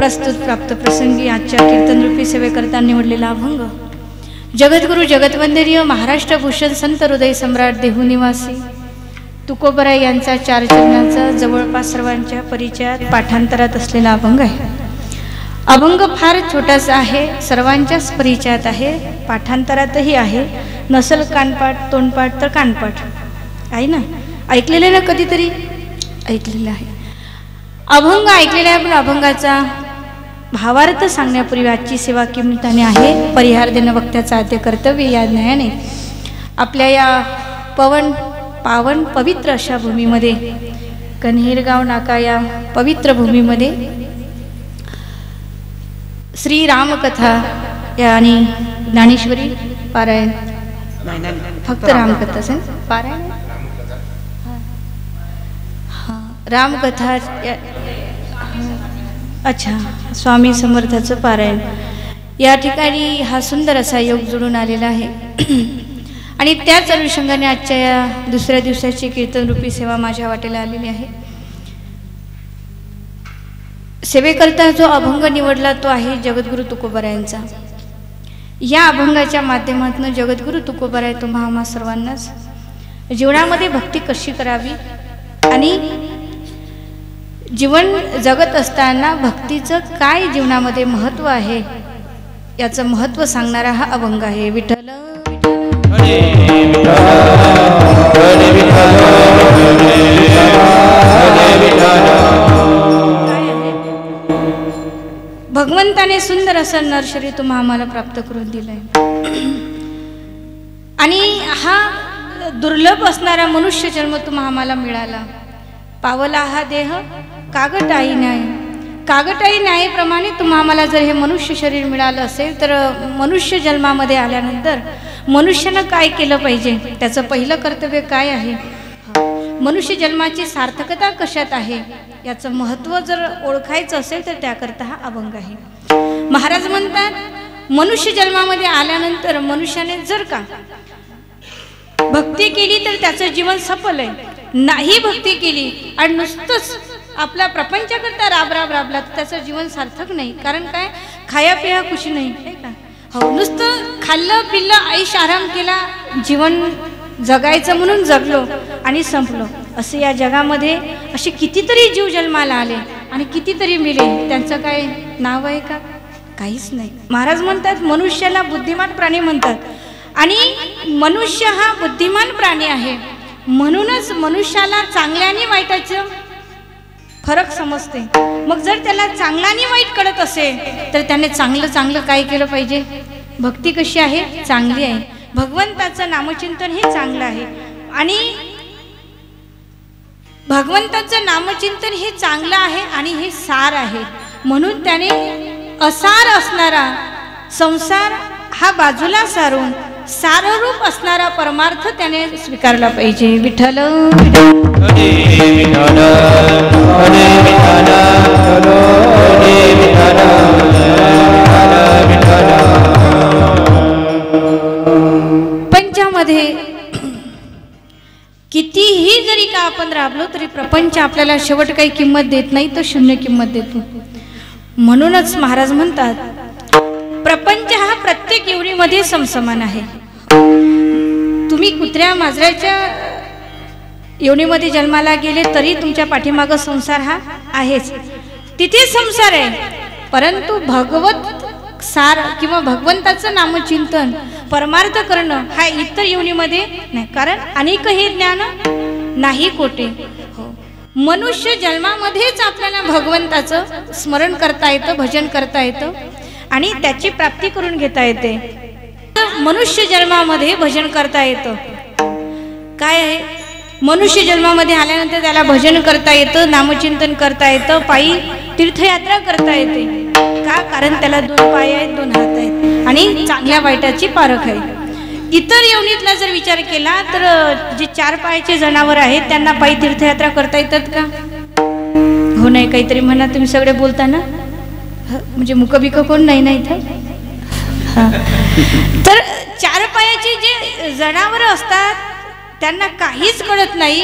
प्रस्तुत प्राप्त प्रसंगी आजच्या कीर्तनरूपी सेवेकरता निवडलेला अभंग जगद्गुरु जगतवंदनीय महाराष्ट्र भूषण संत हृदय सम्राट देहू निवासी तुकोबराय यांचा 4 चरणांचा जवळपास सर्वांच्या परिचयात पाठांतरात असलेला अभंग आहे। अभंग फार छोटासा आहे, सर्वांच्याच परिचयात आहे, पाठांतरातही आहे। नसल कानपाठ तोंडपाठ तर कानपाठ आहे ना, ऐकलेलं ना, कधीतरी ऐकलेलं आहे। अभंग ऐकलेला आहे, पण अभंगाचा भावार्थ सांगण्यापूर्वी आजची सेवा किमतीने आहे। परिहार देणं वक्त्याचं आद्य कर्तव्य या न्यायाने आपल्या या पावन पवित्र अशा भूमीमध्ये, कन्हेरगाव नाका या पवित्र भूमीमध्ये श्री रामकथा या आणि ज्ञानेश्वरी पारायण, फक्त रामकथा असेल पारायण, रामकथा, अच्छा, स्वामी समर्थाचं पारायण या ठिकाणी हा सुंदर असा योग जुळून आलेला आहे। आणि त्याच अनुषंगाने आजच्या या दुसऱ्या दिवसाची कीर्तनरूपी सेवा माझ्या वाटेला आलेली आहे। सेवेकरता जो अभंग निवडला तो आहे जगद्गुरु तुकोबरायांचा। या अभंगाच्या माध्यमातून जगद्गुरु तुकोबराय तुम्हा आम्हा सर्वांनाच जीवनामध्ये भक्ती कशी करावी आणि जीवन जगत असताना भक्तीचं काय जीवनामध्ये महत्त्व आहे याचं महत्त्व सांगणारा हा अभंग आहे। विठ्ठल भगवंताने सुंदर असं नरशरीर तुम्हा आम्हाला प्राप्त करून दिलंय आणि हा दुर्लभ असणारा मनुष्य जन्म तुम्हा आम्हाला मिळाला। पावला हा देह कागटाई न्याय, कागटाई न्यायाप्रमाणे तुम्हा आम्हाला जर हे मनुष्य शरीर मिळालं असेल तर मनुष्य जन्मामध्ये आल्यानंतर मनुष्यानं काय केलं पाहिजे, त्याचं पहिलं कर्तव्य काय आहे, मनुष्य जन्माची सार्थकता कशात आहे याचं महत्त्व जर ओळखायचं असेल तर त्याकरता हा अभंग आहे। महाराज म्हणतात मनुष्य जन्मामध्ये आल्यानंतर मनुष्याने जर का भक्ती केली तर त्याचं जीवन सफल आहे, नाही भक्ती केली आणि नुसतंच आपला प्रपंचाकरता राबला तर त्याचं जीवन सार्थक नाही। कारण काय, खाया पिया कुछ नाही आहे का, हो, नुसतं खाल्लं पिल्लं आयुष्य आराम केला, जीवन जगायचं म्हणून जगलो आणि संपलो। असे या जगामध्ये असे कितीतरी जीव जन्माला आले आणि कितीतरी मिले, त्यांचं काय नाव आहे का, काहीच नाही। महाराज म्हणतात मनुष्याला बुद्धिमान प्राणी म्हणतात आणि मनुष्य हा बुद्धिमान प्राणी आहे, म्हणूनच मनुष्याला चांगल्या आणि वाईटाचं फरक समजते। मग जर त्याला चांगला आणि वाईट कळत असेल तर त्याने चांगलं काय केलं पाहिजे, भक्ती कशी आहे, चांगली आहे, भगवंताचं नामचिंतन हे चांगलं आहे आणि भगवंताचं नामचिंतन हे चांगलं आहे आणि हे सार आहे। म्हणून त्याने असार असणारा संसार हा बाजूला सारून साररूप असणारा परमार्थ त्याने स्वीकारला पाहिजे। विठ्ठल पंचामध्ये कितीही जरी का आपण राबलो तरी प्रपंच आपल्याला शेवट काही किंमत देत नाही, तर शून्य किंमत देतो। म्हणूनच महाराज म्हणतात प्रपंच हा प्रत्येक योनीमध्ये समसमान आहे। तुम्ही कुत्र्या मांजराच्या योनीमध्ये जन्माला गेले तरी तुमच्या पाठीमागं संसार हा आहेच, तिथे संसार आहे। परंतु भगवत सार किंवा भगवंताचं नामचिंतन परमार्थ करणं हा इतर योनीमध्ये नाही, कारण अनेक हे ज्ञान नाही कोटे। हो, मनुष्य जन्मामध्येच आपल्याला भगवंताचं स्मरण करता येतं, भजन करता येतं आणि त्याची प्राप्ती करून घेता येते। मनुष्य जन्मामध्ये भजन करता येतं, काय आहे, मनुष्य जन्मामध्ये आल्यानंतर त्याला भजन करता येतं, नामचिंतन करता येतं, पायी तीर्थयात्रा करता येते। का, कारण त्याला 2 पाय आहेत, 2 हात आहेत आणि चांगल्या वाईटाची पारख आहे। इतर योनीतला जर विचार केला तर जे 4 पायाचे जनावर आहेत त्यांना पायी तीर्थयात्रा करता येतात का, हो नाही, काहीतरी म्हणा तुम्ही सगळे बोलताना, म्हणजे मुकबिक कोण नाही ना इथं। तर 4 पायाचे जे जनावर असतात त्यांना काहीच कळत नाही,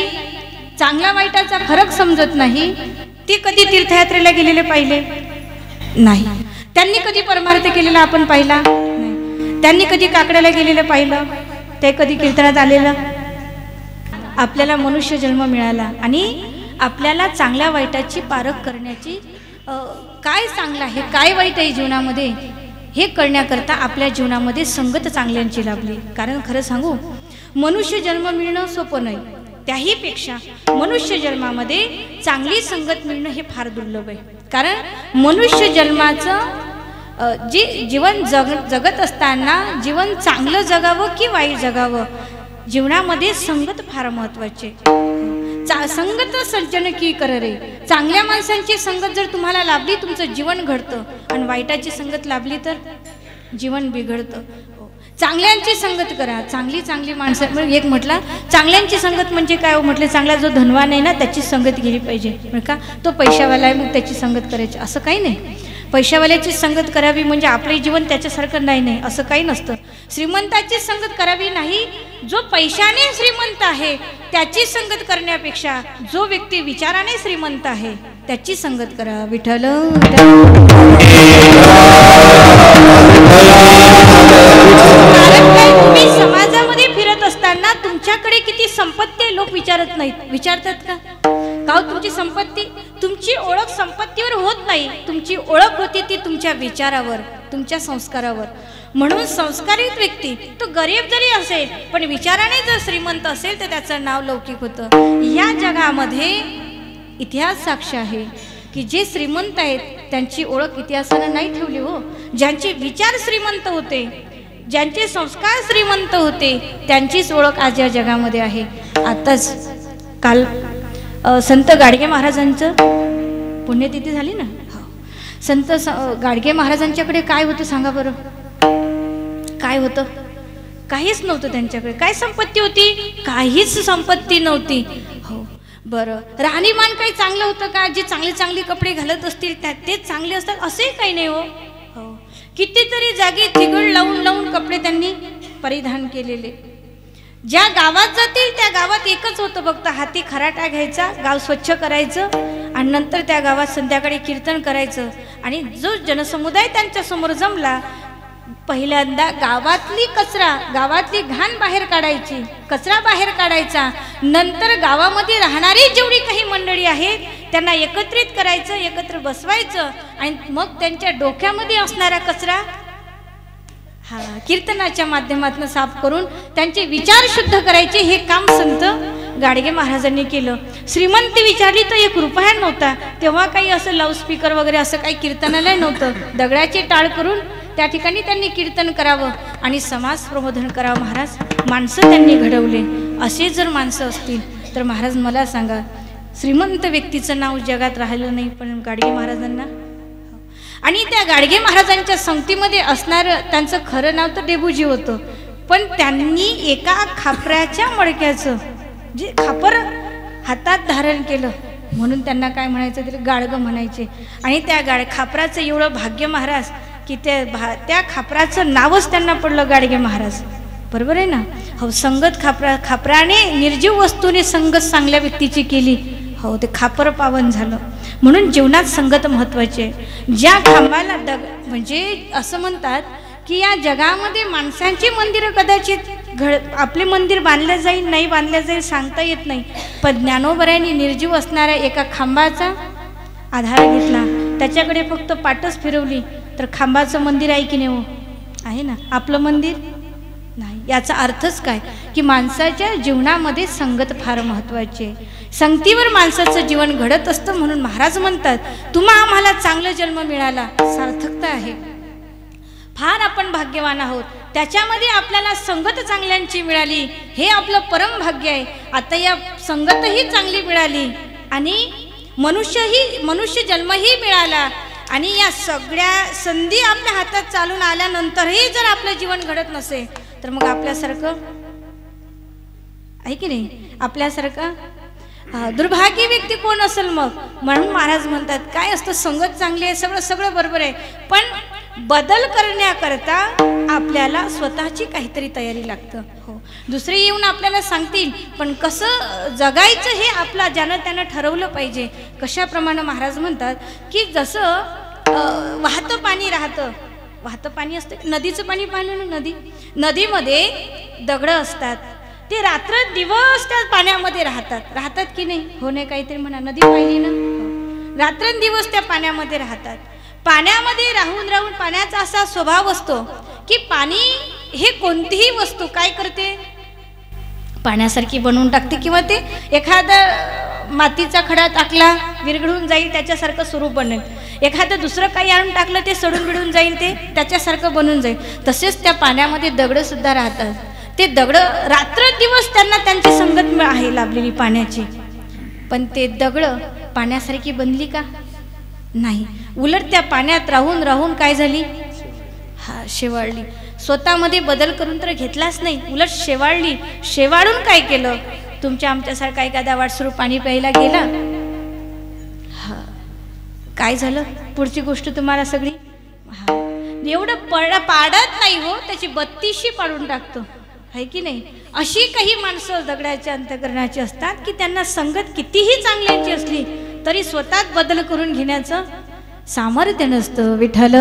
चांगला वाईटाचा फरक समजत नाही, ते कधी तीर्थयात्रेला गेलेले पाहिले, नाही. त्यांनी कधी परमार्थ केलेला आपण पाहिला नाही. त्यांनी कधी काकड्याला गेलेलं पाहिलं? ते कधी कीर्तनात आलेलं? आपल्याला मनुष्य जन्म मिळाला आणि आपल्याला चांगल्या वाईटाची पारख करण्याची, काय चांगलं आहे काय वाईट आहे जीवनामध्ये हे कळण्याकरता आपल्या जीवनामध्ये संगत चांगल्यांची लाभली. कारण खरं सांगू, मनुष्य जन्म मिळणं सोपं नाही. त्याहीपेक्षा मनुष्य जन्मामध्ये चांगली संगत मिळणं हे फार दुर्लभ आहे. कारण मनुष्य जन्माचं जे जीवन जगत असताना जीवन चांगलं जगावं की वाईट जगावं, जीवनामध्ये संगत फार महत्त्वाची. संगत सज्जन की कर रे. चांगल्या माणसांची संगत जर तुम्हाला लाभली तुमचं जीवन घडतं, आणि वाईटाची संगत लाभली तर जीवन बिघडतं. चांगल्यांची संगत करा. चांगली माणसं. एक म्हटलं चांगल्यांची संगत म्हणजे काय हो म्हटलं, चांगला जो धनवान आहे ना त्याची संगत गेली पाहिजे. बरं का, तो पैशावाला आहे मग त्याची संगत करायची असं काही नाही. पैशावाल्याची संगत करावी म्हणजे आपले जीवन त्याच्यासारखं नाही असं काही नसतं. श्रीमंताची संगत करावी नाही. जो पैशाने श्रीमंत आहे त्याची संगत करण्यापेक्षा जो व्यक्ती विचाराने श्रीमंत आहे त्याची संगत करा. विठ्ठल तुम्ही समाजामध्ये फिरत असताना तुमच्याकडे किती संपत्ती आहे लोक विचारत नाहीत. विचारतात का? का तुमची संपत्ती, तुमची ओळख संपत्तीवर होत नाही. तुमची ओळख होती ती तुमच्या विचारावर, तुमच्या संस्कारावर. म्हणून संस्कारित व्यक्ती तो गरीब जरी असेल पण विचाराने जर श्रीमंत असेल तर त्याचं नाव लौकिक होतं. या जगामध्ये इतिहास साक्ष आहे की जे श्रीमंत आहेत त्यांची ओळख इतिहासानं नाही ठेवली हो. ज्यांचे विचार श्रीमंत होते, ज्यांचे संस्कार श्रीमंत होते त्यांचीच ओळख आज या जगामध्ये आहे. आताच काल संत गाडगे महाराजांचं पुण्यतिथी झाली ना. संत गाडगे महाराजांच्याकडे काय होतं सांगा बरं? काय होतं? काहीच नव्हतं त्यांच्याकडे. काय संपत्ती होती? काहीच संपत्ती नव्हती. हो बरं, राहणीमान काही चांगलं होतं का? जे चांगले कपडे घालत असतील तेच चांगले असतात असंही काही नाही हो. हो, कितीतरी जागी थिगड लावून कपडे त्यांनी परिधान केलेले. ज्या गावात जातील त्या गावात एकच होतं फक्त, हाती खराटा घ्यायचा, गाव स्वच्छ करायचं आणि नंतर त्या गावात संध्याकाळी कीर्तन करायचं. आणि जो जनसमुदाय त्यांच्या समोर जमला, पहिल्यांदा गावातली कचरा, गावातली घाण बाहेर काढायची, कचरा बाहेर काढायचा. नंतर गावामध्ये राहणारी जेवढी काही मंडळी आहेत त्यांना एकत्रित करायचं, एकत्र बसवायचं आणि मग त्यांच्या डोक्यामध्ये असणारा कचरा कीर्तनाच्या माध्यमातून साफ करून त्यांचे विचार शुद्ध करायचे. हे काम संत गाडगे महाराजांनी केलं. श्रीमंती विचारली तर 1 रुपया नव्हता. तेव्हा काही असं लाऊडस्पीकर वगैरे असं काही कीर्तनाला नव्हतं. दगडाची टाळ करून त्या ठिकाणी त्यांनी कीर्तन करावं आणि समाज प्रबोधन करावं. महाराज माणसं त्यांनी घडवले. असे जर माणसं असतील तर महाराज मला सांगा, श्रीमंत व्यक्तीचं नाव जगात राहिलं नाही पण गाडगे महाराजांना. आणि त्या गाडगे महाराजांच्या संगतीमध्ये असणारं त्यांचं खरं नाव तर डेबूजी होतं. पण त्यांनी एका खापराच्या मडक्याचं जे खापर हातात धारण केलं म्हणून त्यांना काय म्हणायचं, तरी गाडगं म्हणायचे. आणि त्या खापराचं एवढं भाग्य महाराज की त्या खापराचं नावच त्यांना पडलं गाडगे महाराज. बरोबर आहे ना. हो, संगत खापराने निर्जीव वस्तूने संगत चांगल्या व्यक्तीची केली. हो, ते खापर पावन झालं. म्हणून जीवनात संगत महत्त्वाची आहे. ज्या खांबाला म्हणजे असं म्हणतात की या जगामध्ये माणसांची मंदिरं कदाचित आपले मंदिर बांधलं जाईल नाही बांधलं जाईल सांगता येत नाही. पण ज्ञानोबरायांनी निर्जीव असणाऱ्या एका खांबाचा आधार घेतला, त्याच्याकडे फक्त पाठच फिरवली तर खांबाचं मंदिर आहे की नाही हो? आहे ना. आपलं मंदिर नाही. याचा अर्थच काय की माणसाच्या जीवनामध्ये संगत फार महत्त्वाची आहे. संगतीवर माणसाचं जीवन घडत असतं. म्हणून महाराज म्हणतात, तुम्हा आम्हाला चांगला जन्म मिळाला, सार्थकता आहे. फार आपण भाग्यवान आहोत. त्याच्यामध्ये आपल्याला संगत चांगल्यांची मिळाली, हे आपलं परम भाग्य आहे. आता या संगतही चांगली मिळाली आणि मनुष्य जन्मही मिळाला. आणि या सगळ्या संधी आपल्या हातात चालून आल्यानंतरही जर आपलं जीवन घडत नसेल तर मग आपल्यासारखं आहे की नाही, आपल्यासारखं दुर्भाग्य व्यक्ती कोण असेल मग. म्हणून महाराज म्हणतात काय असतं, संगत चांगली आहे, सगळं बरोबर आहे, पण बदल करण्याकरता आपल्याला स्वतःची काहीतरी तयारी लागतं. हो, दुसरे येऊन आपल्याला सांगतील पण कसं जगायचं हे आपला ज्यानं त्यानं ठरवलं पाहिजे. कशाप्रमाणे महाराज म्हणतात की जसं वाहतं पाणी राहतं, वाहतं पाणी असतं, नदीचं पाणी पाहिलं ना, नदीमध्ये दगडं असतात, ते रात्र दिवस त्या पाण्यामध्ये राहतात की नाही? हो नाही काहीतरी म्हणा, नदी पाहिली ना, रात्रंदिवस त्या पाण्यामध्ये राहतात. पाण्यामध्ये राहून राहून पाण्याचा असा स्वभाव असतो की पाणी हे कोणतीही वस्तू काय करते, पाण्यासारखी बनवून टाकते, किंवा ते एखादा मातीचा खडा टाकला विरघळून जाईल त्याच्यासारखं स्वरूप बनेल, एखादं दुसरं काही आणून टाकलं ते सडून बिडून जाईल, ते त्याच्यासारखं बनून जाईल. तसेच त्या पाण्यामध्ये दगडं सुद्धा राहतात. ते दगडं रात्रंदिवस त्यांना त्यांची संगत आहे लाभलेली पाण्याची, पण ते दगडं पाण्यासारखी बनली का? नाही, उलट त्या पाण्यात राहून राहून काय झाली? शेवाळली. स्वतःमध्ये बदल करून तर घेतलाच नाही, उलट शेवाळली. शेवाळून काय केलं? तुमच्या आमच्यासारखा एखादा वाटसरू पाणी प्यायला गेला, काय झालं? पुढची गोष्ट तुम्हाला सगळी एवढं पाडत नाही हो, त्याची 32शी पाडून टाकतो, आहे की नाही? अशी काही माणसं दगडाच्या अंतःकरणाची असतात की त्यांना संगत कितीही चांगल्याची असली तरी स्वतःच बदल करून घेण्याचं सामर्थ्य नसतं. विठ्ठल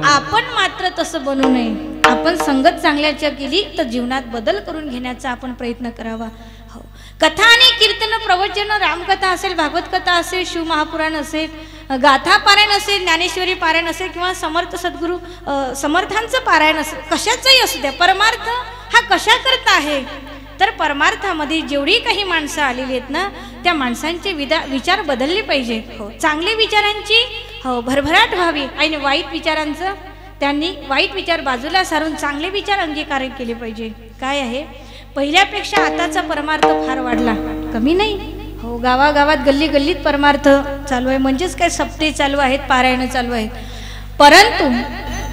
आपण मात्र तसं बनू नये. आपण संगत चांगल्याच्या केली तर जीवनात बदल करून घेण्याचा आपण प्रयत्न करावा. हो, कथा आणि कीर्तन, प्रवचन, रामकथा असेल, भागवत कथा असेल, शिवमहापुराण असेल, गाथा पारायण असेल, ज्ञानेश्वरी पारायण असेल, किंवा समर्थ सद्गुरू समर्थांचं पारायण असेल, कशाचंही असू द्या, परमार्थ हा कशा करता आहे? तर परमार्थामध्ये जेवढी काही माणसं आलेली आहेत ना, त्या माणसांचे विचार बदलले पाहिजे. हो, चांगले विचारांची हो भरभराट व्हावी आणि वाईट विचारांचं त्यांनी वाईट विचार बाजूला सारून चांगले विचार अंगीकार केले पाहिजे. काय आहे, पहिल्यापेक्षा आताचा परमार्थ फार वाढला, कमी नाही. हो, गावागावात गल्ली गल्लीत परमार्थ चालू आहे, म्हणजेच काय सप्ते चालू आहेत, पारायण चालू आहेत. परंतु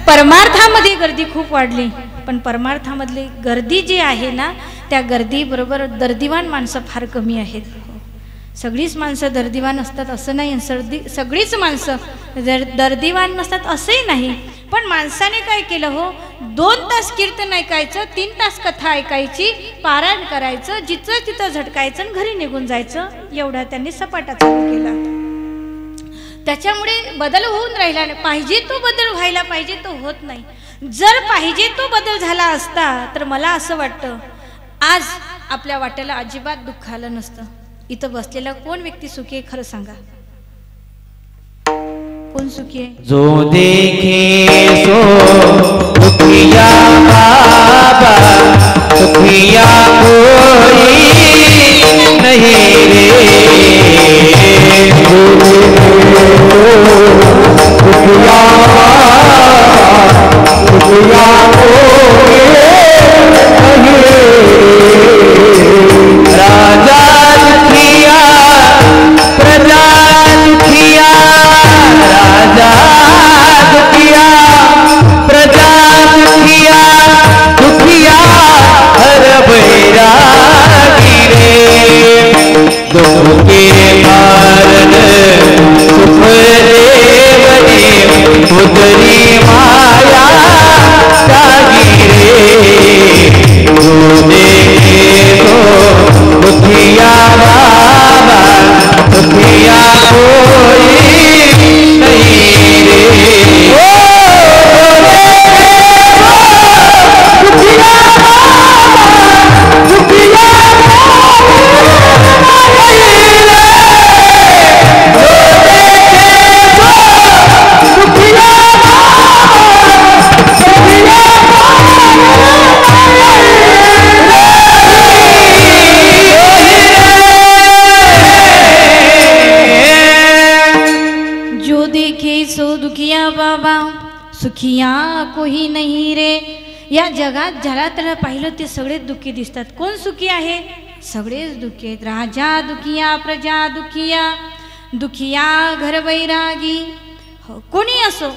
परमार्थामध्ये गर्दी खूप वाढली, पण परमार्थामधली गर्दी जी आहे ना, त्या गर्दीबरोबर दर्दिवान माणसं फार कमी आहेत. सगळीच माणसं दर्दिवान असतात असं नाही, सगळीच माणसं दर्दिवान नसतात असंही नाही. पण माणसाने काय केलं हो, 2 तास कीर्तन ऐकायचं, 3 तास कथा ऐकायची, पारायण करायचं, जिथं तिथं झटकायचं आणि घरी निघून जायचं, एवढा त्यांनी सपाटा चालू केला. त्याच्यामुळे बदल होऊन राहिला नाही. पाहिजे तो बदल व्हायला पाहिजे तो होत नाही. जर पाहिजे तो बदल झाला असता तर मला असं वाटतं आज आपल्या वाट्याला अजिबात दुःख आलं नसतं. इथं बसलेला कोण व्यक्ती सुखी आहे खरं सांगा? कोण सुखी आहे? जो देखे सो दुखिया बाबा, दुखिया कोई नहीं रे, दुखिया दुखिया कोई नहीं रे, राजा दुखिया प्रजा दुखिया, राजा दुखिया प्रजा दुखिया, दुखिया हर बैरागी रे, दुख के कारण सुख देवने उतरी माया जागी रे, जो देखे तो दुखिया बाबा, दुखिया कोई नहीं रे, दुखिया बाबा, दुखिया दुखिया बाबा सुखिया कोही नाही रे. या जगात ज्याला त्याला पाहिलं ते सगळेच दुःखी दिसतात. कोण सुखी आहे? सगळेच दुःखी आहेत. राजा दुखिया प्रजा दुखिया, दुखिया घर बैरागी. हो, कोणी असो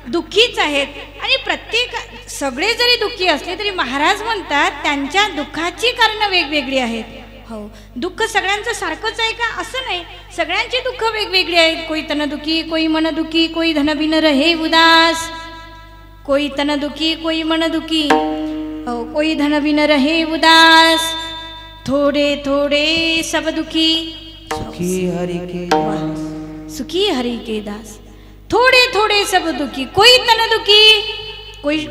दुःखीच आहेत. आणि प्रत्येक सगळे जरी दुःखी असले तरी महाराज म्हणतात त्यांच्या दुःखाची कारणं वेगवेगळी आहेत. हो, दुःख सगळ्यांचं सारखंच आहे का? असं नाही, सगळ्यांची दुःख वेगवेगळी आहेत. कोई तन दुखी, कोई मन दुखी, कोई धन बिन रहे उदास, कोई तन दुखी, कोई मन दुखी, हो कोई धन बिन रहे उदास, थोड़े थोड़े सब दुखी सुखी हरि के दास, सुखी हरि के दास, थोडे थोडे सब दुखी, कोई तन दुखी,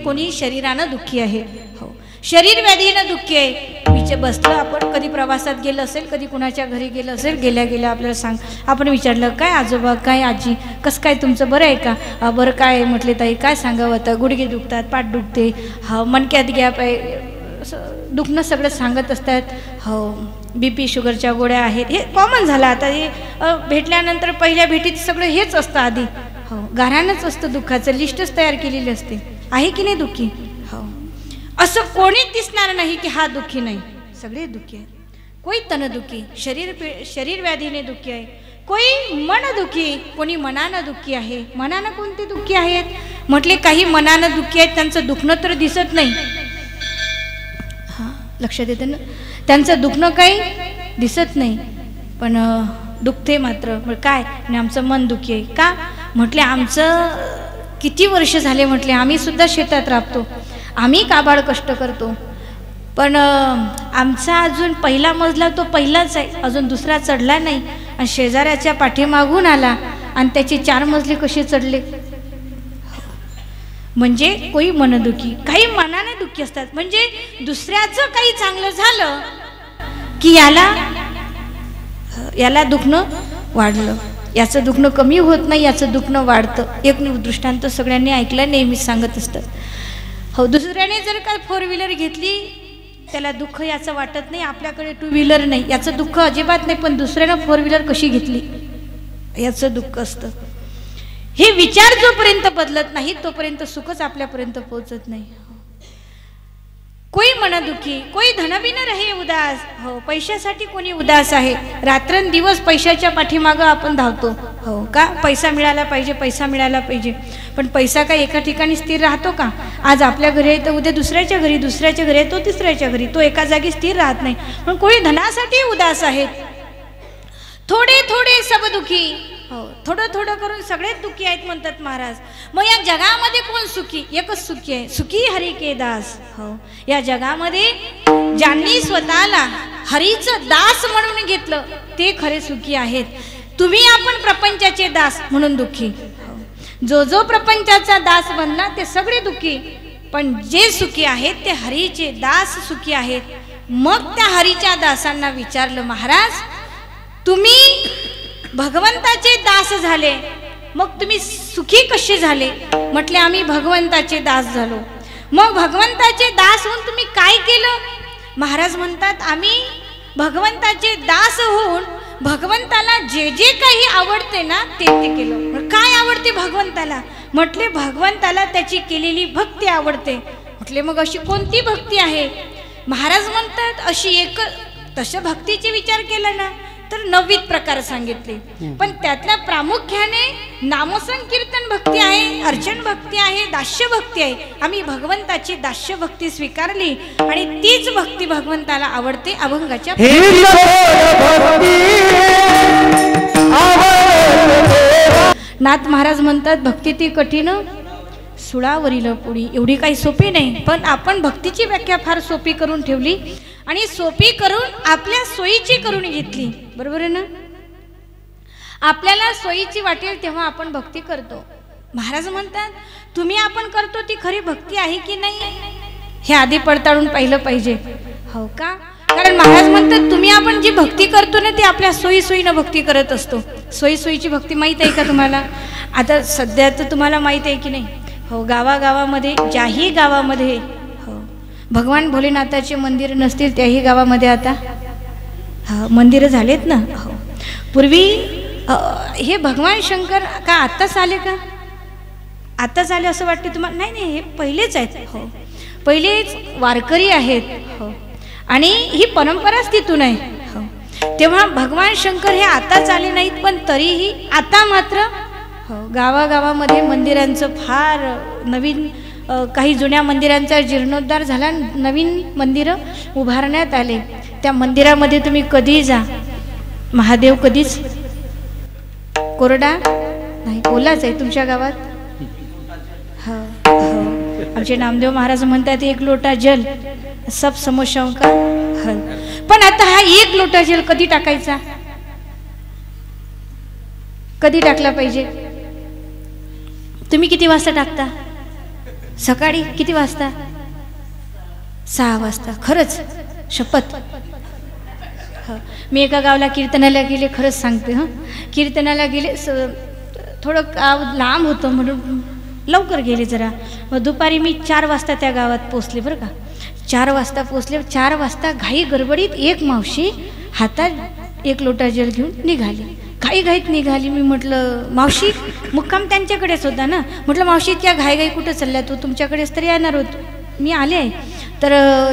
कोणी शरीरानं दुःखी आहे. हो, शरीर व्याधीनं दुःखी आहे. बसलं आपण, कधी प्रवासात गेलं असेल, कधी कुणाच्या घरी गेलं असेल, गेल्या गेल्या आपल्याला आपण विचारलं काय आजोबा, काय आजी, कसं काय तुमचं, बरं आहे का? बरं काय म्हटले ताई, काय सांगावं आता, गुडघे दुखतात, पाठ दुखते, हा मणक्यात गॅप आहे, दुखणं सगळं सांगत असतात. हो, BP शुगरच्या गोळ्या आहेत, हे कॉमन झालं आता. हे भेटल्यानंतर पहिल्या भेटीत सगळं हेच असतं आधी. हो, गाऱ्हाणच असतं दुःखाचं, लिस्टच तयार केलेली असते, आहे की नाही दुःखी. हो, असं कोणीच दिसणार नाही की हा दुःखी नाही, सगळे दुःखी आहेत. कोई तन दुःखी, शरीर व्याधीने दुःखी आहे, कोई मन दुःखी, कोणी मनानं दुःखी आहे. मनानं कोणते दुःखी आहेत म्हटले, काही मनानं दुःखी आहेत, त्यांचं दुखणं तर दिसत नाही. हां, लक्षात येतं ना, त्यांचं दुखणं काही दिसत नाही, पण दुखते मात्र. काय, आणि आमचं मन दुःखी आहे का म्हटले, आमचं किती वर्ष झाले म्हटले, आम्ही सुद्धा शेतात राबतो, आम्ही काबाड कष्ट करतो, पण आमचा अजून पहिला मजला तो पहिलाच आहे, अजून दुसरा चढला नाही, आणि शेजाऱ्याच्या पाठीमागून आला आणि त्याचे 4 मजले कसे चढले. म्हणजे कोई मनदुखी, काही मनाने दुःखी असतात. म्हणजे दुसऱ्याचं काही चांगलं झालं की याला दुखणं वाढलं, याचं दुखणं कमी होत नाही, याचं दुखणं वाढतं. एक दृष्टांत सगळ्यांनी ऐकलं, नेहमीच सांगत असतात. हो, दुसऱ्याने जर का 4 व्हीलर घेतली, त्याला दुःख याचं वाटत नाही, आपल्याकडे 2 व्हीलर नाही, याचं दुःख अजिबात नाही, पण दुसऱ्यानं 4 व्हीलर कशी घेतली याचं दुःख असतं. हे विचार जोपर्यंत बदलत नाही तोपर्यंत सुखच आपल्यापर्यंत पोहोचत नाही. कोई मनदुखी, कोई धनबिन रहे उदास. हो, पैशासाठी कोणी उदास आहे, रात्रंदिवस पैशाच्या पाठीमागं आपण धावतो. हो का, पैसा मिळाला पाहिजे, पैसा मिळाला पाहिजे, पण पैसा काय एका ठिकाणी स्थिर राहतो का? आज आपल्या घरी आहे तर उद्या दुसऱ्याच्या घरी, दुसऱ्याच्या घरी आहे तो तिसऱ्याच्या घरी, तो एका जागी स्थिर राहत नाही. पण कोणी धनासाठी उदास आहेत. थोडे थोडे सब दुखी. हो, थोडं थोडं करून सगळेच दुःखी आहेत म्हणतात महाराज. मग या जगामध्ये कोण सुखी? एकच सुखी आहे, सुखी हरी के दास. हो, या जगामध्ये ज्यांनी स्वतःला हरीचं दास म्हणून घेतलं ते खरे सुखी आहेत. तुम्ही आपण प्रपंचाचे दास म्हणून दुःखी. जो जो प्रपंचाचा दास बनला ते सगळे दुःखी, पण जे सुखी आहेत ते हरीचे दास सुखी आहेत. मग त्या हरीच्या दासांना विचारलं महाराज, तुम्ही भगवंताचे दास झाले, मग तुम्ही सुखी कसे झाले? म्हटले, आम्ही भगवंताचे दास झालो. मग भगवंताचे दास होऊन तुम्ही काय केलं? महाराज म्हणतात, आम्ही भगवंताचे दास होऊन भगवंताला जे जे काही आवडते ना ते केलं. काय आवडते भगवंताला? म्हटले, भगवंताला त्याची केलेली भक्ती आवडते. म्हटले, मग अशी कोणती भक्ती आहे? महाराज म्हणतात, अशी एक, तशा भक्तीचे विचार केला ना तर 9 प्रकार सांगितले, पण त्यातल्या प्रामुख्याने नामसंकीर्तन भक्ती आहे, अर्चन भक्ती आहे, दास्य भक्ती आहे. आम्ही भगवंताची दास्य भक्ती स्वीकारली आणि तीच भक्ती भगवंताला आवडते. अभंगाच्या नाथ महाराज म्हणतात, भक्ती ती कठीण सुळावरील पुढी. एवढी काही सोपी नाही, पण आपण भक्तीची व्याख्या फार सोपी करून ठेवली आणि सोपी करून आपल्या सोयीची करून घेतली. बरोबर आहे ना? आपल्याला सोयीची वाटेल तेव्हा आपण भक्ती करतो. महाराज म्हणतात, तुम्ही आपण करतो ती खरी भक्ती आहे की नाही हे आधी पडताळून पाहिलं पाहिजे. हो का? कारण महाराज म्हणतात, तुम्ही आपण जी भक्ती करतो ना ती आपल्या सोयीसोयीनं भक्ती करत असतो. सोयीसोयीची भक्ती माहीत आहे का तुम्हाला? आता सध्या तर तुम्हाला माहीत आहे की नाही? हो, गावागावामध्ये, ज्याही गावामध्ये भगवान भोलेनाथाचे मंदिर नसतील त्याही गावामध्ये आता मंदिरं झालेत ना. हो, पूर्वी हे भगवान शंकर का आत्ताच आले का? आत्ताच आले असं वाटते तुम्हाला? नाही नाही, हे पहिलेच आहेत. हो, पहिलेच वारकरी आहेत. हो, आणि ही परंपराच तिथून आहे. हो, तेव्हा भगवान शंकर हे आताच आले नाहीत, पण तरीही आता मात्र हो गावागावामध्ये मंदिरांचं फार नवीन, काही जुन्या मंदिरांचा जीर्णोद्धार झाला, नवीन मंदिरं उभारण्यात आले. त्या मंदिरामध्ये तुम्ही कधीही जा, महादेव कधीच कोरडा नाही, ओलाच आहे. तुमच्या गावात हो हो, आमचे नामदेव महाराज म्हणतात, 1 लोटा जल सब समस्याओं का पण आता हा 1 लोटा जल कधी टाकायचा, कधी टाकला पाहिजे? तुम्ही किती वाजता टाकता? सकाळी किती वाजता? 6 वाजता. खरंच शपथ. मी एका गावाला कीर्तनाला गेले, खरंच सांगते. कीर्तनाला गेले, थोडं गाव लांब होतं म्हणून लवकर गेले जरा. मग दुपारी मी 4 वाजता त्या गावात पोचले बरं का. 4 वाजता पोचले. 4 वाजता घाई गडबडीत एक मावशी हातात 1 लोटा जल घेऊन निघाली. घाईघाईत निघाली. मी म्हटलं मावशी, मुक्काम त्यांच्याकडेच होता ना. म्हटलं मावशी इतक्या घाईघाई कुठं चालल्या? तू तुमच्याकडेच तर येणार होतो, मी आले आहे, तर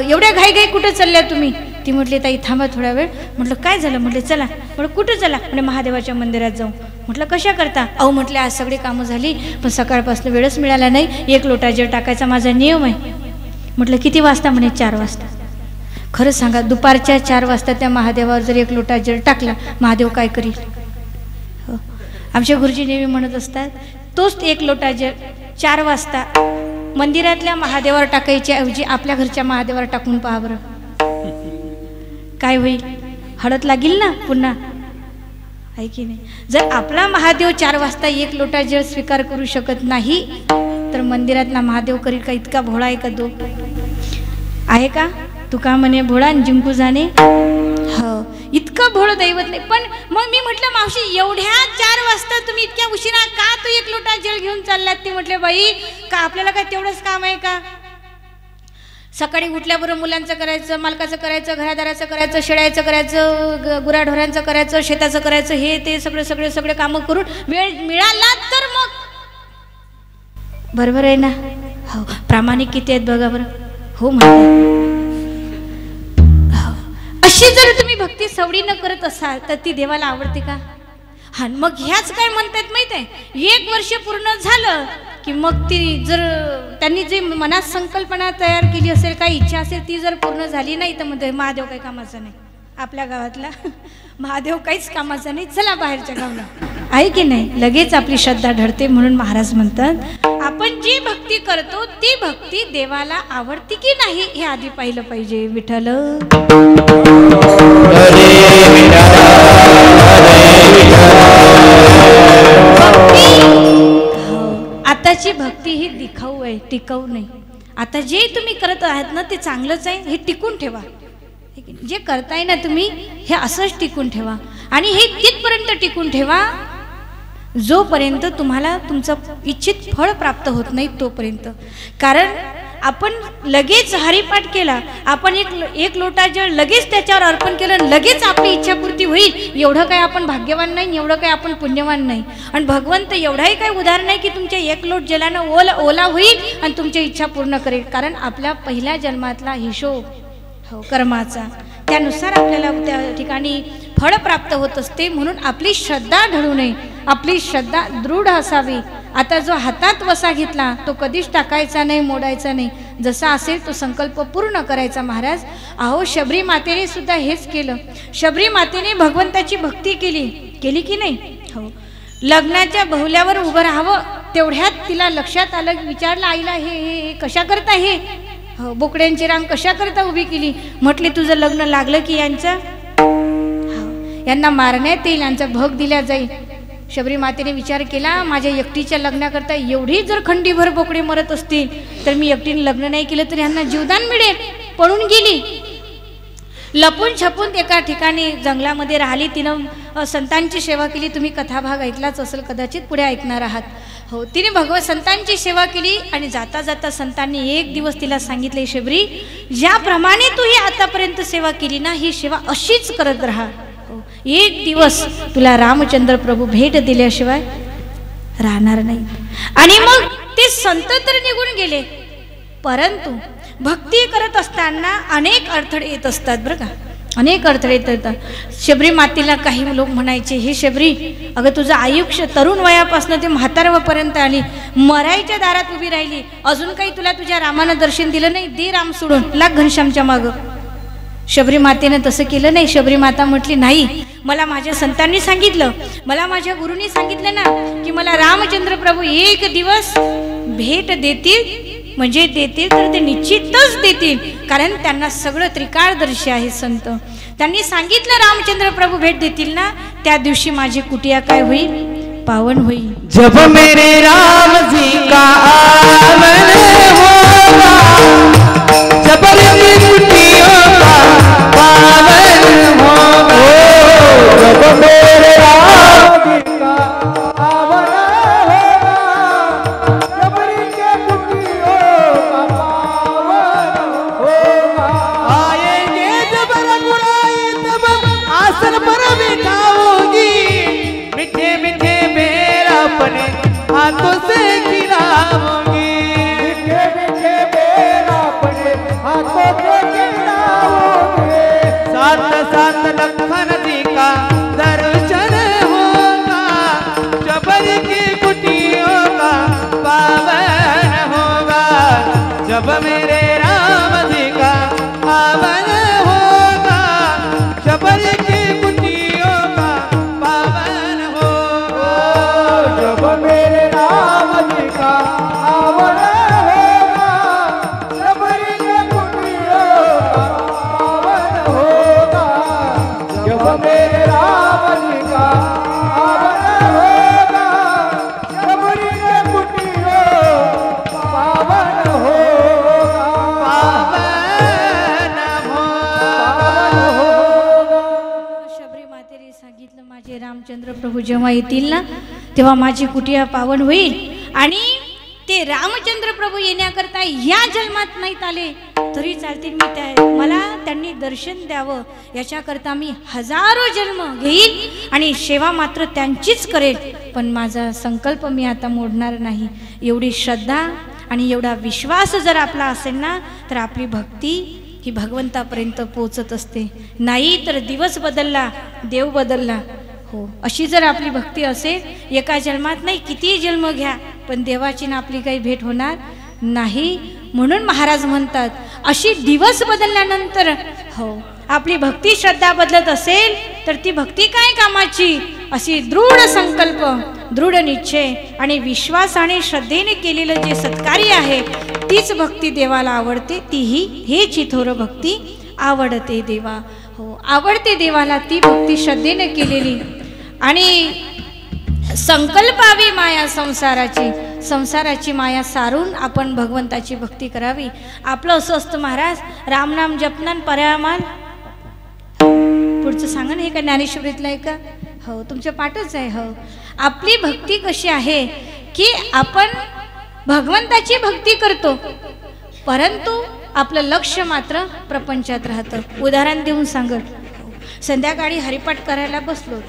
एवढ्या घाईघाई कुठं चालल्या तुम्ही? ती म्हटली ताई थांबा थोडा वेळ. म्हटलं काय झालं? म्हटलं चला. म्हटलं कुठं चला? म्हणजे महादेवाच्या मंदिरात जाऊ. म्हटलं कशा करता? अहो म्हटले आज सगळी कामं झाली, पण सकाळपासून वेळच मिळाला नाही. 1 लोटा जल टाकायचा माझा नियम आहे. म्हटलं किती वाजता? म्हणे 4 वाजता. खरं सांगा, दुपारच्या 4 वाजता त्या महादेवावर जर 1 लोटा जल टाकला, महादेव काय करील? आमच्या गुरुजी नेहमी म्हणत असतात, तोच 1 लोटा जल 4 वाजता मंदिरातल्या महादेवावर टाकायच्या ऐवजी आपल्या घरच्या महादेवावर टाकून पहा बरं, काय होईल? हळद लागेल ना पुन्हा, आहे की नाही? जर आपला महादेव 4 वाजता 1 लोटा जल स्वीकार करू शकत नाही, तर मंदिरातला महादेव करील का? इतका भोळा आहे का तो? आहे का? तुका म्हणे भोळा जिंकू जाणे. हो, इतकं भोळं दैवत नाही. पण मग मी म्हटलं मावशी, एवढ्या 4 वाजता तुम्ही इतक्या उशिरा का तो 1 लोटा जल घेऊन चाललात? ते म्हटले बाई, का आपल्याला काय तेवढंच काम आहे का? सकाळी उठल्याबरोबर मुलांचं करायचं, मालकाचं करायचं, घरादाराचं करायचं, शेळ्याचं करायचं, गुराढोरांचं करायचं, शेताचं करायचं, हे ते सगळे कामं करून वेळ मिळाला तर मग बरोबर आहे ना? हो, प्रामाणिक किती आहेत बघा बरं. हो म्हणतात. अशी जर तुम्ही भक्ती सवडीनं करत असाल तर ती देवाला आवडते का? हा, मग ह्याच काय म्हणतात माहित आहे? 1 वर्ष पूर्ण झालं की मग ती जर त्यांनी जी मनात संकल्पना तयार केली असेल, काही इच्छा असेल, ती जर पूर्ण झाली नाही तर म्हणजे महादेव काही कामाचा नाही. आपल्या गावातला महादेव काहीच कामाचा नाही, चला बाहेरच्या गावाला, आहे की नाही? लगेच आपली श्रद्धा ढळते. म्हणून महाराज म्हणतात, आपण जी भक्ती करतो ती भक्ती देवाला आवडती की नाही हे आधी पाहिलं पाहिजे. विठ्ठल आताची भक्ती ही दिखाऊ आहे, टिकाऊ नाही. आता जे तुम्ही करत आहात ना ते चांगलंच आहे, हे टिकून ठेवा. जे करताय ना तुम्ही हे असंच टिकून ठेवा. आणि हे तिथपर्यंत टिकून ठेवा जोपर्यंत तुम्हाला तुमचं इच्छित फळ प्राप्त होत नाही तोपर्यंत. कारण आपण लगेच हरिपाठ केला, आपण एक लोटा जळ लगेच त्याच्यावर अर्पण केलं, लगेच आपली इच्छापूर्ती होईल एवढं काय आपण भाग्यवान नाही, एवढं काय आपण पुण्यवान नाही. आणि भगवंत एवढाही काही उदाहरण नाही की तुमच्या 1 लोट जलानं ओला होईल आणि तुमची इच्छा पूर्ण करेल. कारण आपल्या पहिल्या जन्मातला हिशोब हो कर्माचा, त्यानुसार आपल्याला त्या ठिकाणी फळ प्राप्त होत असते. म्हणून आपली श्रद्धा ढळू नये, आपली श्रद्धा दृढ असावी. आता जो हातात वसा घेतला तो कधीच टाकायचा नाही, मोडायचा नाही. जसा असेल तो संकल्प पूर्ण करायचा. महाराज अहो, शबरी मातेने सुद्धा हेच केलं. शबरी मातेने भगवंताची भक्ती केली की नाही? हो. लग्नाच्या बहुल्यावर उभं राहावं तेवढ्यात तिला लक्षात आलं, विचारलं आईला, हे कशा करता? हे हो, बोकड्यांची रांग कशा करता उभी केली? म्हटले तुझं लग्न लागलं की यांना मारण्यात येईल, यांचा भोग दिला जाईल. शबरी मातेने विचार केला, माझ्या एकटीच्या लग्नाकरता एवढी जर खंडीभर बोकडे मरत असतील तर मी एकटीने लग्न नाही केलं तर यांना जीवदान मिळेल. पळून गेली, लपून छपून एका ठिकाणी जंगलामध्ये राहिली. तिनं संतांची सेवा केली. तुम्ही कथाभाग ऐकलाच असेल कदाचित, पुढे ऐकणार आहात. हो, तिने भगवत संतांची सेवा केली आणि जाता जाता संतांनी एक दिवस तिला सांगितले, शबरी ज्याप्रमाणे तू ही आतापर्यंत सेवा केली ना, ही सेवा अशीच करत राहा. एक दिवस तुला रामचंद्र प्रभू भेट दिल्याशिवाय राहणार नाही. आणि मग ते संत तर निघून गेले, परंतु भक्ती करत असताना अनेक अडथळे येत असतात बरं का, अनेक अडथळे येतात. शबरी मातेला काही लोक म्हणायचे, हे शबरी अगं तुझं आयुष्य तरुण वयापासून ते म्हातारवापर्यंत आली, मरायच्या दारात उभी राहिली, अजून काही तुला तुझ्या रामानं दर्शन दिलं नाही, दे राम सोडून, लाग घनश्यामच्या मागं. शबरी मातेनं तसं केलं नाही. शबरी माता म्हटली, नाही, मला माझ्या संतांनी सांगितलं, मला माझ्या गुरुनी सांगितलं ना की मला रामचंद्र प्रभू एक दिवस भेट देतील म्हणजे देतील तर ते निश्चितच देतील, कारण त्यांना सगळं त्रिकाळदर्शी आहे संत. त्यांनी सांगितलं रामचंद्र प्रभू भेट देतील ना, त्या दिवशी माझी कुटिया काय होईल, पावन होईल. जब मेरे राम जी का आगमन होगा, जब मेरी कुटियों का पावन होगा, जब मेरे राम जी का आगमन होगा, जब इनके कुटियों का पावन होगा, आएंगे जब रघुराई तब आसन पर बिठाओगी, मीठे मीठे मेरा अपने हाथों से खिलाऊंगी, मीठे मीठे मेरा अपने हाथों से खिलाऊंगी, साथ साथ लखन जी का दर्शन होगा, जबर की कुटियों का पावन होगा, जब मेरे राम जी का आवन होगा, जबर की कुटियों का पावन होगा, जब मेरे राम जी का आवन होगा, जबर की कुटियों का पावन होगा, जब मेरे राम जी का आवन होगा, जबर की कुटियों का पावन होगा, पावन होगा. शबरी मातेने सांगितलं माझे रामचंद्र प्रभू जेव्हा येतील ना, तेव्हा माझी कुटिया पावन होईल. आणि ते रामचंद्र प्रभू येण्याकरता या जन्मात नाहीत आले तरी चालतील, मी मला त्यांनी दर्शन द्यावं याच्याकरता मी हजारो जन्म घेईल आणि सेवा मात्र त्यांचीच करेल. पण माझा संकल्प मी आता मोडणार नाही. एवढी श्रद्धा आणि एवढा विश्वास जर आपला असेल ना, तर आपली भक्ती ही भगवंतापर्यंत पोचत असते. नाही तर दिवस बदलला देव बदलला. हो, अशी जर आपली भक्ती असेल, एका जन्मात नाही कितीही जन्म घ्या, पण देवाची ना आपली काही भेट होणार नाही. म्हणून महाराज म्हणतात, अशी दिवस बदलल्यानंतर हो आपली भक्ती श्रद्धा बदलत असेल तर ती भक्ती काय कामाची. अशी दृढ संकल्प, दृढ निश्चय आणि विश्वास आणि श्रद्धेने केलेलं जे सत्कार्य आहे तीच भक्ती देवाला आवडते. तीही हेची थोर भक्ती आवडते देवा. हो, आवडते देवाला ती भक्ती श्रद्धेने केलेली. आणि संकल्पावी माया संसाराची, संसाराची माया सारून आपण भगवंताची भक्ती करावी. आपलं असं असतं महाराज, रामनाम जपनान पर्यामान. पुढचं सांगा ना, हे का ज्ञानेश्वरीतलं आहे का? हो, तुमच्या पाठच आहे. हो, आपली भक्ती कशी आहे की आपण भगवंताची भक्ती करतो, परंतु आपलं लक्ष मात्र प्रपंचात राहतं. उदाहरण देऊन सांगत, संध्याकाळी हरिपाठ करायला बसलो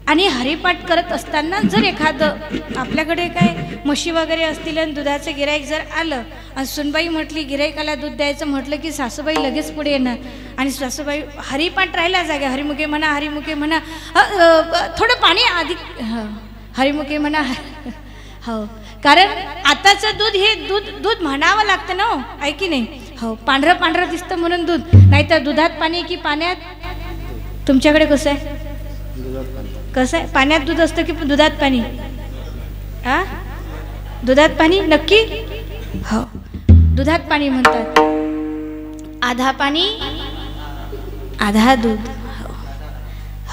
आणि हरिपाठ करत असताना जर एखादं आपल्याकडे काय म्हशी वगैरे असतील आणि दुधाचं गिराईक जर आलं आणि सुनबाई म्हटली गिराईकाला दूध द्यायचं म्हटलं की सासूबाई लगेच पुढे येणार आणि सासूबाई हरिपाठ राहिला जागा, हरिमुखे म्हणा हरिमुखे म्हणा, थोडं पाणी आधी हरिमुखे म्हणा. हो, कारण आताचं दूध हे दूध म्हणावं लागतं ना, हो आहे की नाही. हो, पांढरं पांढरं दिसतं म्हणून दूध, नाहीतर दुधात पाणी की पाण्यात. तुमच्याकडे कसं आहे, कसं आहे, पाण्यात दूध असतं की दुधात पाणी? आ, दुधात पाणी नक्की. हो, दुधात पाणी म्हणतात. आधा पाणी आधा दूध. हो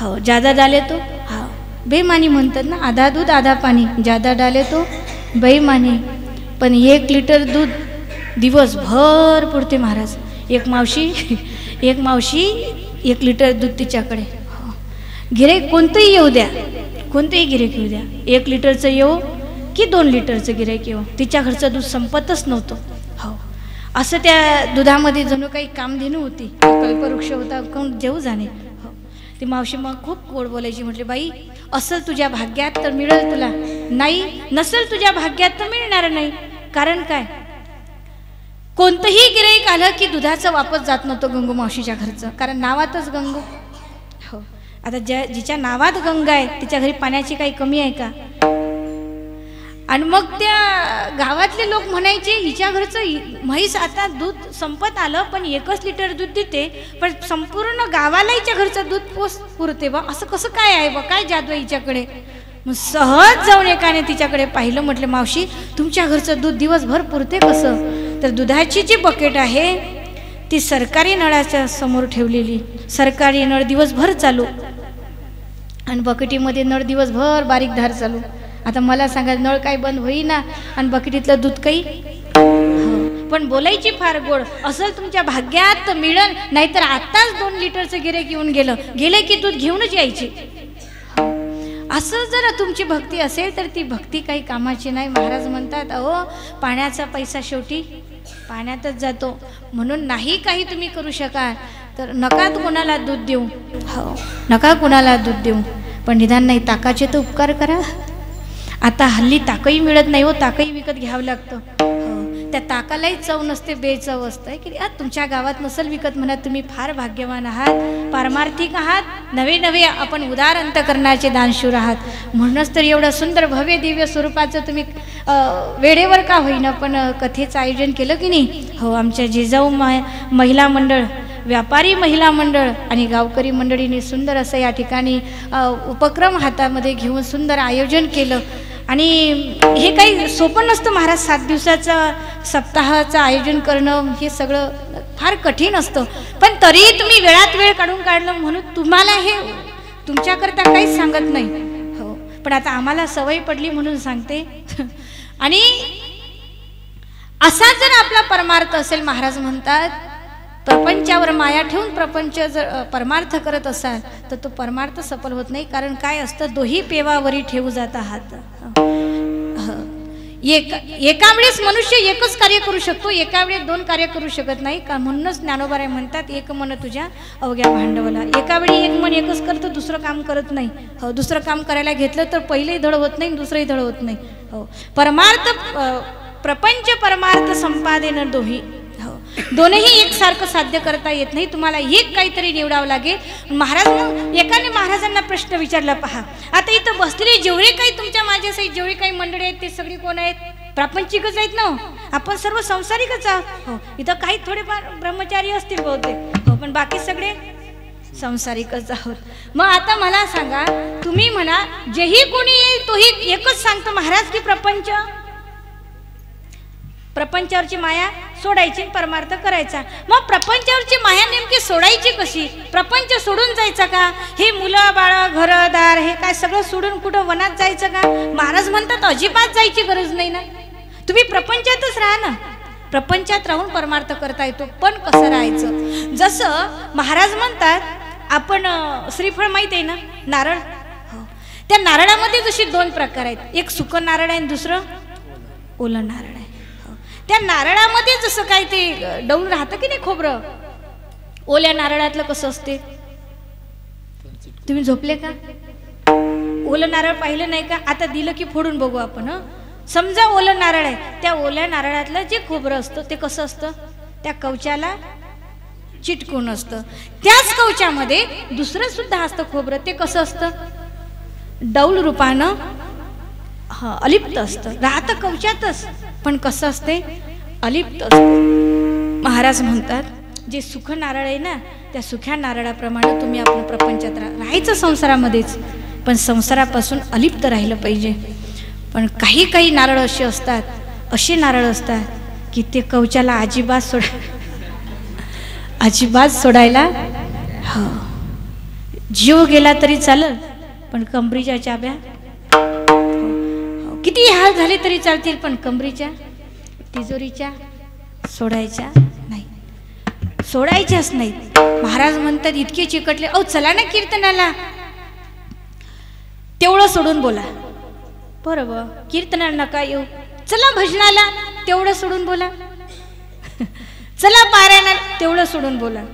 हो, ज्यादा डाले तो हो बेमानी म्हणतात ना. आधा दूध आधा पाणी, ज्यादा डाले तो बेमानी. पण 1 लिटर दूध दिवसभर पुरते महाराज. एक मावशी 1 लिटर दूध तिच्याकडे. हो, गिऱ्हाईक कोणतंही येऊ द्या, कोणतंही गिऱ्हाईक येऊ द्या, 1 लिटरचं येऊ की 2 लिटरचं गिऱ्हाईक येऊ, तिच्या घरचं दूध संपतच नव्हतं. हो, असं त्या दुधामध्ये जणू काही कामधेनू होती, कल्पवृक्ष होता, कोण जेऊ जाणे. हो, ती मावशी मग खूप गोड बोलायची. म्हटले, बाई असेल तुझ्या भाग्यात तर मिळेल तुला, नाही नसेल तुझ्या भाग्यात तर मिळणार नाही. कारण काय, कोणतंही गिऱ्हाईक आलं की दुधाचं वापस जात नव्हतं गंगू मावशीच्या घरचं, कारण नावातच गंगू. हो, आता जिच्या नावात गंगा आहे तिच्या घरी पाण्याची काही कमी आहे का? आणि मग त्या गावातले लोक म्हणायचे, हिच्या घरचं म्हैस आता दूध संपत आलं पण 1च लिटर दूध देते, पण संपूर्ण गावाला हिच्या घरचं दूध पुरते बा. असं कसं काय आहे बा, काय जादू आहे हिच्याकडे? मग सहज जाऊन एकाने तिच्याकडे पाहिलं, म्हटलं मावशी तुमच्या घरचं दूध दिवसभर पुरते कसं? तर दुधाची जी बकेट आहे ती सरकारी नळाच्या समोर ठेवलेली, सरकारी नळ दिवसभर चालू आणि बकेटीमध्ये नळ दिवसभर बारीक धार चालू. आता मला सांगा नळ काही बंद होईना आणि बकेटीतलं दूध काही, पण बोलायची फार गोड. असं तुमच्या भाग्यात मिळल, नाहीतर आताच 2 लिटरचं गिऱ्हाईक येऊन गेले की दूध घेऊनच यायची. असं जर तुमची भक्ती असेल तर ती भक्ती काही कामाची नाही. महाराज म्हणतात अहो पाण्याचा पैसा शेवटी पाण्यातच जातो, म्हणून नाही काही तुम्ही करू शकाल तर नका कोणाला दूध देऊ. हो नका कोणाला दूध देऊ, पण निदान नाही ताकाचे तर उपकार करा. आता हल्ली ताकही मिळत नाही हो, ताकही विकत घ्यावं लागतं. त्या ताकालाही चव नसते, बेचव असतं की तुमच्या गावात नसल विकत म्हणा, तुम्ही फार भाग्यवान आहात, पारमार्थिक आहात, नवे नवे आपण उदार अंतकरणाचे दानशूर आहात. म्हणूनच तर एवढं सुंदर भव्य दिव्य स्वरूपाचं तुम्ही वेळेवर का होईना पण कथेचं आयोजन केलं की नाही. हो आमच्या जिजाऊ महिला मंडळ, व्यापारी महिला मंडळ आणि गावकरी मंडळींनी सुंदर असं या ठिकाणी उपक्रम हातामध्ये घेऊन सुंदर आयोजन केलं. आणि हे काही सोपं नसतं महाराज, 7 दिवसाचा सप्ताहाचं आयोजन करणं हे सगळं फार कठीण असतं. पण तरीही तुम्ही वेळात वेळ काढलं म्हणून तुम्हाला हे तुमच्याकरता काहीच सांगत नाही. हो पण आता आम्हाला सवय पडली म्हणून सांगते. आणि असा जर आपला परमार्थ असेल, महाराज म्हणतात प्रपंचावर माया ठेवून प्रपंच जर परमार्थ करत असाल तर तो परमार्थ सफल होत नाही. कारण काय असतं, दोही पेवावरी ठेवू जात आहात. एका वेळेस मनुष्य एकच कार्य करू शकतो, एका वेळेस 2 कार्य करू शकत नाही का. म्हणूनच ज्ञानोबाराय म्हणतात एक मन तुझ्या अवघ्या भांडवला. एका वेळी एक मन एकच करतो, दुसरं काम करत नाही. हो दुसरं काम करायला घेतलं तर पहिलेही धड होत नाही, दुसरंही धड होत नाही. हो परमार्थ प्रपंच परमार्थ संपादन दोही, दोनही एकसारखं साध्य करता येत नाही. तुम्हाला एक काहीतरी निवडावं लागेल. महाराज एकाने महाराजांना प्रश्न विचारला, पहा आता इथं बसलेले जेवढे काही तुमच्या माझ्यासहित जेवढे काही मंडळी आहेत ते सगळी कोण आहेत? प्रापंचिकच आहेत ना. आपण सर्व संसारिकच आहोत. हो इथं काही थोडेफार ब्रह्मचारी असतील बहुतेक, हो पण बाकी सगळे संसारिकच आहोत. मग आता मला सांगा, तुम्ही म्हणा जेही कोणी येईल तोही एकच सांगतो महाराज की प्रपंचावरची माया सोडायची, परमार्थ करायचा. मग प्रपंचावरची माया नेमकी सोडायची कशी? प्रपंच सोडून जायचं का? हे मुलं बाळ घरदार हे काय सगळं सोडून कुठं वनात जायचं का? महाराज म्हणतात अजिबात जायची गरज नाही ना, तुम्ही प्रपंचातच राहा ना. प्रपंचात राहून परमार्थ करता येतो. पण कसं राहायचं? जसं महाराज म्हणतात आपण श्रीफळ माहित आहे ना, नारळ. त्या नारळामध्ये जशी 2 प्रकार आहेत, एक सुकं नारळ आहे आणि दुसरं ओलं नारळ आहे. त्या नारळामध्ये जसं काय ते डौल राहतं की नाही खोबरं, ओल्या नारळातलं कसं असते? तुम्ही झोपले का? ओलं नारळ पाहिलं नाही का? आता दिलं की फोडून बघू आपण. समजा ओलं नारळ आहे, त्या ओल्या नारळातलं जे खोबरं असतं ते कसं असतं? त्या कवचाला चिटकून असतं. त्याच कवचामध्ये दुसरं सुद्धा असतं खोबरं, ते कसं असतं? डौल रूपानं अलिप्त असतं, राहतं कवचातच पण कसं असते? अलिप्त असते. महाराज म्हणतात जे सुख नारळ आहे ना, त्या सुख्या नारळाप्रमाणे तुम्ही आपलं प्रपंचात राहायचं संसारामध्येच, पण संसारापासून अलिप्त राहिलं पाहिजे. पण काही काही नारळ असे असतात, असे नारळ असतात की ते कवचाला अजिबात सोडायला हो जीव गेला तरी चालेल, पण कमरीच्या चाब्या किती हाल झाले तरी चालतील, पण कमरीच्या तिजोरीच्या सोडायच्या नाही, सोडायच्याच नाहीत. महाराज म्हणतात इतके चिकटले, अहो चला ना कीर्तनाला, तेवढं सोडून बोला. बरोबर कीर्तनाला नका येऊ, चला भजनाला, तेवढं सोडून बोला. चला पारायणाला, तेवढं सोडून बोला.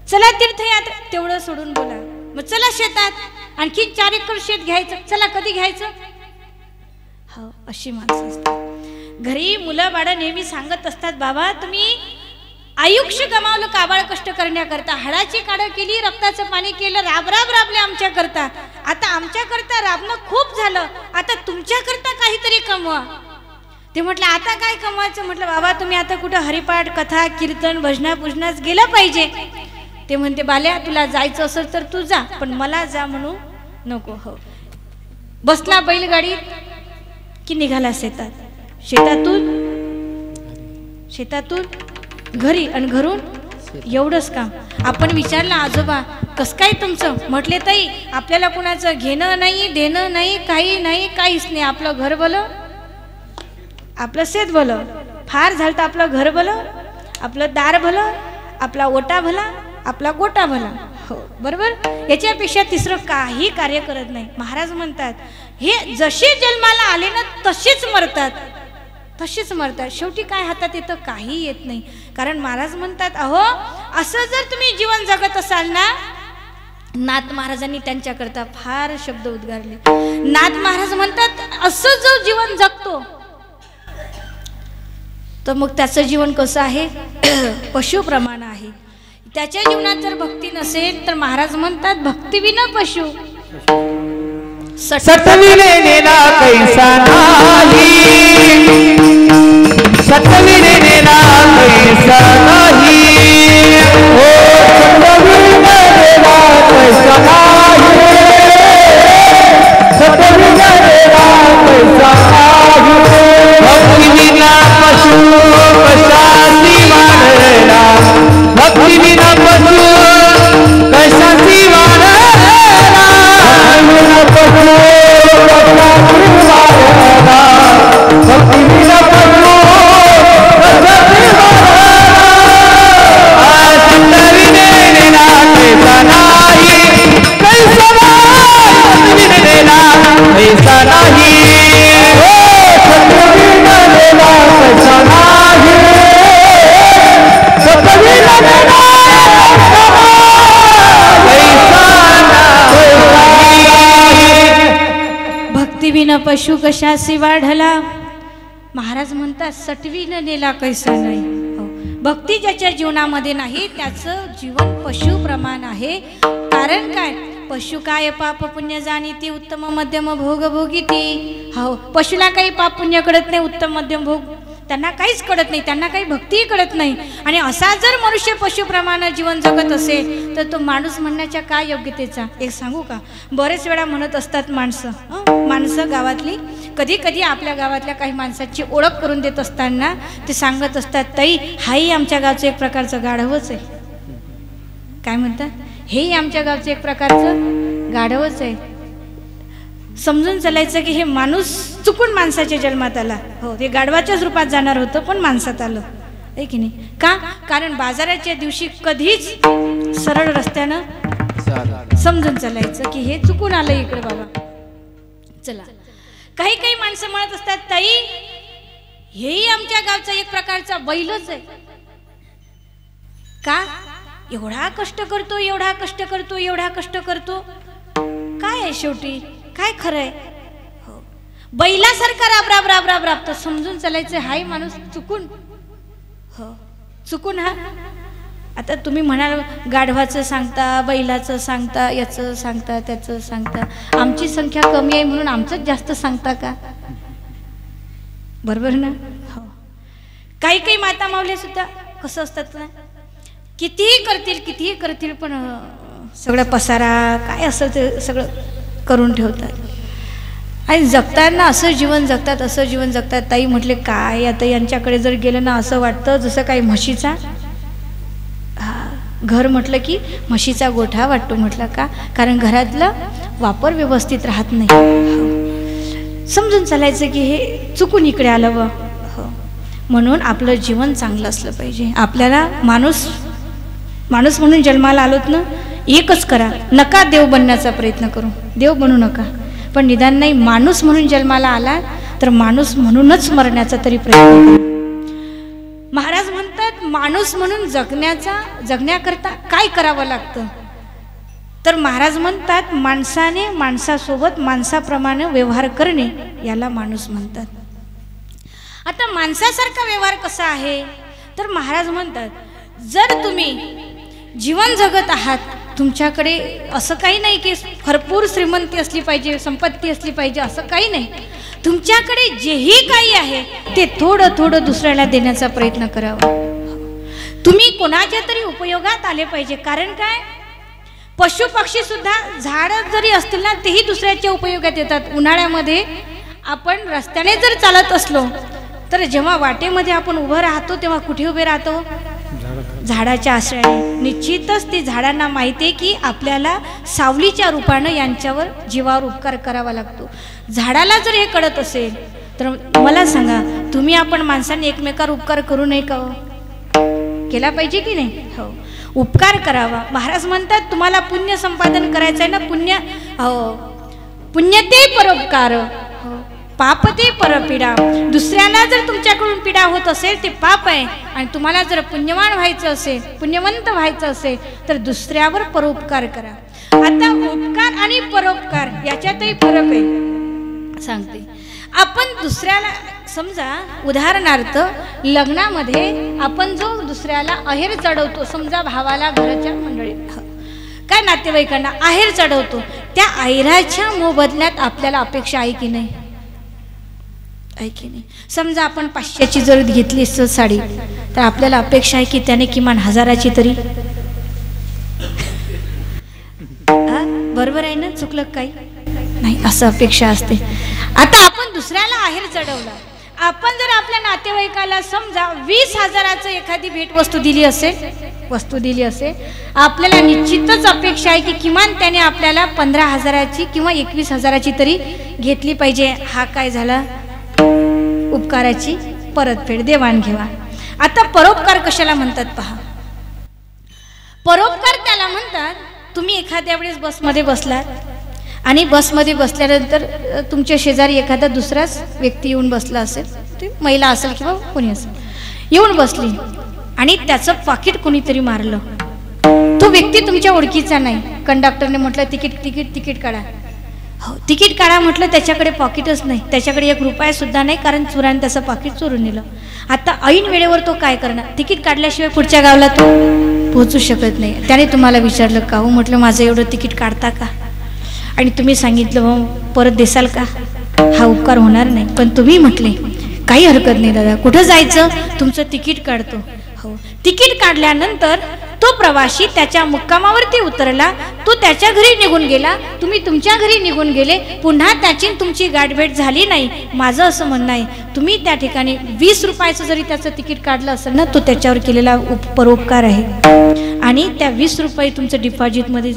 चला तीर्थयात्रा, तेवढं सोडून बोला. मग चला शेतात, आणखी 4 एकर शेत घ्यायचं, चला कधी घ्यायचं? हो अशी माणसं असतात. घरी मुलं बाळं नेहमी सांगत असतात, बाबा तुम्ही आयुष्य गमावलं काबाळ कष्ट करण्याकरता, हाडाची काढ केली, रक्ताचं पाणी केलं, राबले आमच्याकरता. आता आमच्याकरता राबणं खूप झालं, आता तुमच्याकरता काहीतरी कमवा. ते म्हटलं आता काय कमवायचं? म्हटलं बाबा तुम्ही आता कुठं हरिपाठ कथा कीर्तन भजना पूजनाच गेलं पाहिजे. ते म्हणते बाल्या तुला जायचं असेल तर तू जा, पण मला जा म्हणू नको. हो बसला बैलगाडीत की निघाला शेतात, शेतातून घरी, आणि घरून एवढंच काम. आपण विचारलं आजोबा कसं काय तुमचं? म्हटले ताई आपल्याला कुणाचं घेणं नाही देणं नाही, काही नाही, काहीच नाही. आपलं घर भलं, आपलं शेत भलं, फार झालं तर आपलं घर भलं, आपलं दार भलं, आपला ओटा भला, आपला गोटा भला. हो बरोबर, याच्यापेक्षा तिसरं काही कार्य करत नाही. महाराज म्हणतात हे जसे जन्माला आले ना तसेच मरतात, तसेच मरतात. शेवटी काय हातात येतं? काही येत नाही. कारण महाराज म्हणतात अहो असं जर तुम्ही जीवन जगत असाल ना, नाथ महाराजांनी त्यांच्याकरता फार शब्द उद्गारले. नाथ महाराज म्हणतात असं जो जीवन जगतो तर मग त्याचं जीवन कसं आहे? पशुप्रमाण आहे. त्याच्या जीवनात जर भक्ती नसेल तर महाराज म्हणतात भक्तीविना पशु. सतविने नेला कैसा नाही, सतविने नेला कैसा नाही, ओ सतविने नेला कैसा नाही, सतविने नेला कैसा नाही. भक्तिविना पशु कशाची वाढला, भक्तिविना पशु कशाची वाढला, भक्तिविना पशु कशाची वाढला, भक्तिविना पशु कशाची वाढला. सतविने नेला कैसा नाही, कैसा नाही, सतविने नेला कैसा नाही, भक्तिविना पशु कशासी वाढला. महाराज म्हणतात सटवीनं नेला कैसा नाही. भक्ती ज्याच्या जीवनामध्ये नाही त्याचं जीवन पशुप्रमाण आहे. कारण काय? पशु काय पाप पुण्य जाणीती, उत्तम मध्यम भोग भोगीती. हो, पशुला काही पाप पुण्य कळत नाही, उत्तम मध्यम भोग त्यांना काहीच कळत नाही, त्यांना काही भक्तीही कळत नाही. आणि असा जर मनुष्य पशुप्रमाणे जीवन जगत असेल तर तो माणूस म्हणण्याच्या काय योग्यतेचा? एक सांगू का? बरेच वेळा म्हणत असतात माणसं गावातली, कधी कधी आपल्या गावातल्या काही माणसाची ओळख करून देत असताना ते सांगत असतात ताई हाही आमच्या गावचं एक प्रकारचं गाढवच आहे. काय म्हणतात? हेही आमच्या गावचं एक प्रकारचं गाढवच आहे. समजून चालायचं की हे माणूस चुकून माणसाच्या जन्मात आला. हो, ते गाढवाच्याच रूपात जाणार होतं पण माणसात आलं आहे की नाही? का? कारण बाजाराच्या दिवशी कधीच सरळ रस्त्यानं समजून चालायचं की हे चुकून आलं इकडे बाबा. चला, काही काही माणसं म्हणत असतात ताई हेही आमच्या गावचा एक प्रकारचा बैलच आहे. का? एवढा कष्ट करतो, एवढा कष्ट करतो, एवढा कष्ट करतो. काय आहे शेवटी? काय खरंय? हो, बैलासारखा राब राब राब राब राब तर समजून चालायचं हाय माणूस चुकून. हो, चुकून. हा आता तुम्ही म्हणाल गाढवाचं सांगता, बैलाचं सांगता, याचं सांगता, त्याचं सांगता. आमची संख्या कमी आहे म्हणून आमचंच जास्त सांगता का? बरोबर ना? हो. काही काही माता माऊल्या सुद्धा कसं असतात ना, कितीही करतील पण सगळं पसारा काय असेल ते सगळं करून ठेवतात आणि जगताना असं जीवन जगतात, असं जीवन जगतात. ताई म्हटले काय आता यांच्याकडे जर गेलं ना असं वाटतं जसं काही म्हशीचा घर म्हटलं की म्हशीचा गोठा वाटतो. म्हटलं का? कारण घरातला वापर व्यवस्थित राहत नाही. समजून चालायचं की हे चुकून इकडे आलं व. म्हणून आपलं जीवन चांगलं असलं पाहिजे. आपल्याला माणूस म्हणून जन्माला आलोत ना, एकच करा, नका देव बनण्याचा प्रयत्न करू, देव बनू नका. पण निदान नाही माणूस म्हणून जन्माला आला तर माणूस म्हणूनच मरण्याचा तरी प्रयत्न करा. महाराज म्हणतात माणूस म्हणून जगण्याकरता काय करावं लागतं? तर महाराज म्हणतात माणसाने माणसासोबत माणसाप्रमाणे व्यवहार करणे याला माणूस म्हणतात. आता माणसासारखा व्यवहार कसा आहे? तर महाराज म्हणतात जर तुम्ही जीवन जगत आहात, तुमच्याकडे असं काही नाही की भरपूर श्रीमंती असली पाहिजे, संपत्ती असली पाहिजे, असं काही नाही. तुमच्याकडे जेही काही आहे ते थोडं थोडं दुसऱ्याला देण्याचा प्रयत्न करावा. तुम्ही कोणाच्या तरी उपयोगात आले पाहिजे. कारण काय? पशु पक्षी सुद्धा झाडं जरी असतील ना तेही दुसऱ्याच्या उपयोगात येतात. उन्हाळ्यामध्ये आपण रस्त्याने जर चालत असलो तर जेव्हा वाटेमध्ये आपण उभं राहतो तेव्हा कुठे उभे राहतो? झाडाच्या आश्रयाने. निश्चितच ती झाडांना माहिती आहे की आपल्याला सावलीच्या रूपानं यांच्यावर जीवावर उपकार करावा लागतो. झाडाला जर हे कळत असेल तर मला सांगा, तुम्ही आपण माणसांनी एकमेकावर उपकार करू नये का? केला पाहिजे की नाही? हो, उपकार करावा. महाराज म्हणतात तुम्हाला पुण्य संपादन करायचं आहे ना, पुण्य ते परोपकार, पाप ते परपीडा. दुसऱ्यांना जर तुमच्याकडून पीडा होत असेल ते पाप आहे, आणि तुम्हाला जर पुण्यवान व्हायचं असेल, पुण्यवंत व्हायचं असेल तर दुसऱ्यावर परोपकार करा. आता उपकार आणि परोपकार याच्यातही फरक आहे सांगते. आपण दुसऱ्याला समजा उदाहरणार्थ लग्नामध्ये आपण जो दुसऱ्याला आहेर चढवतो, समजा भावाला घराच्या मंडळीत काय नातेवाईकांना आहेर चढवतो, त्या आहेराच्या मोबदल्यात आपल्याला अपेक्षा आहे की नाही? आहे की नाही? समजा आपण 500ची जर घेतली साडी तर आपल्याला अपेक्षा आहे की त्याने किमान 1000ची तरी. बरोबर आहे ना? चुकलं काही नाही, असं अपेक्षा असते. आता आपण दुसऱ्याला आहेर चढवला, आपण जर आपल्या नातेवाईकाला समजा 20,000चं एखादी भेटवस्तू दिली असेल, आपल्याला निश्चितच अपेक्षा आहे की किमान त्याने आपल्याला 15,000ची किंवा 21,000ची तरी घेतली पाहिजे. हा काय झाला? उपकाराची परतफेड, देवाणघेवाण. आता परोपकार कशाला म्हणतात पहा. परोपकार त्याला म्हणतात, तुम्ही एखाद्या वेळेस बसमध्ये बसलात आणि बसमध्ये बसल्यानंतर तुमच्या शेजारी एखादा दुसराच व्यक्ती येऊन बसला असेल, ते महिला असेल किंवा कोणी असेल, येऊन बसली आणि त्याचं पाकिट कोणीतरी मारलं. तो व्यक्ती तुमच्या ओळखीचा नाही. कंडक्टरने म्हटलं तिकीट काढा. हो, तिकीट काढा म्हटलं, त्याच्याकडे पॉकेटच नाही, त्याच्याकडे 1 रुपया सुद्धा नाही, कारण चोराने त्याचं पाकिट चोरून नेलं. आता ऐन वेळेवर तो काय करणार? तिकीट काढल्याशिवाय पुढच्या गावाला तो पोहोचू शकत नाही. त्याने तुम्हाला विचारलं का हो? म्हटलं माझं एवढं तिकीट काढता का? आणि तुम्ही सांगितलं हो परत देसाल का? हा उपकार होणार नाही. पण तुम्ही म्हटले काही हरकत नाही दादा, कुठं जायचं? तुमचं तिकीट काढतो. हो, तिकीट काढल्यानंतर तो प्रवासी त्याच्या मुक्कामावरती उतरला, तो त्याच्या घरी निघून गेला, तुम्ही तुमच्या घरी निघून गेले, पुन्हा त्याची तुमची गाठभेट झाली नाही. माझं असं म्हणणं आहे, तुम्ही त्या ठिकाणी 20 रुपयाचं जरी त्याचं तिकीट काढलं असेल ना, तो त्याच्यावर केलेला परोपकार आहे. आणि त्या 20 रुपये तुमचं डिपॉझिटमध्ये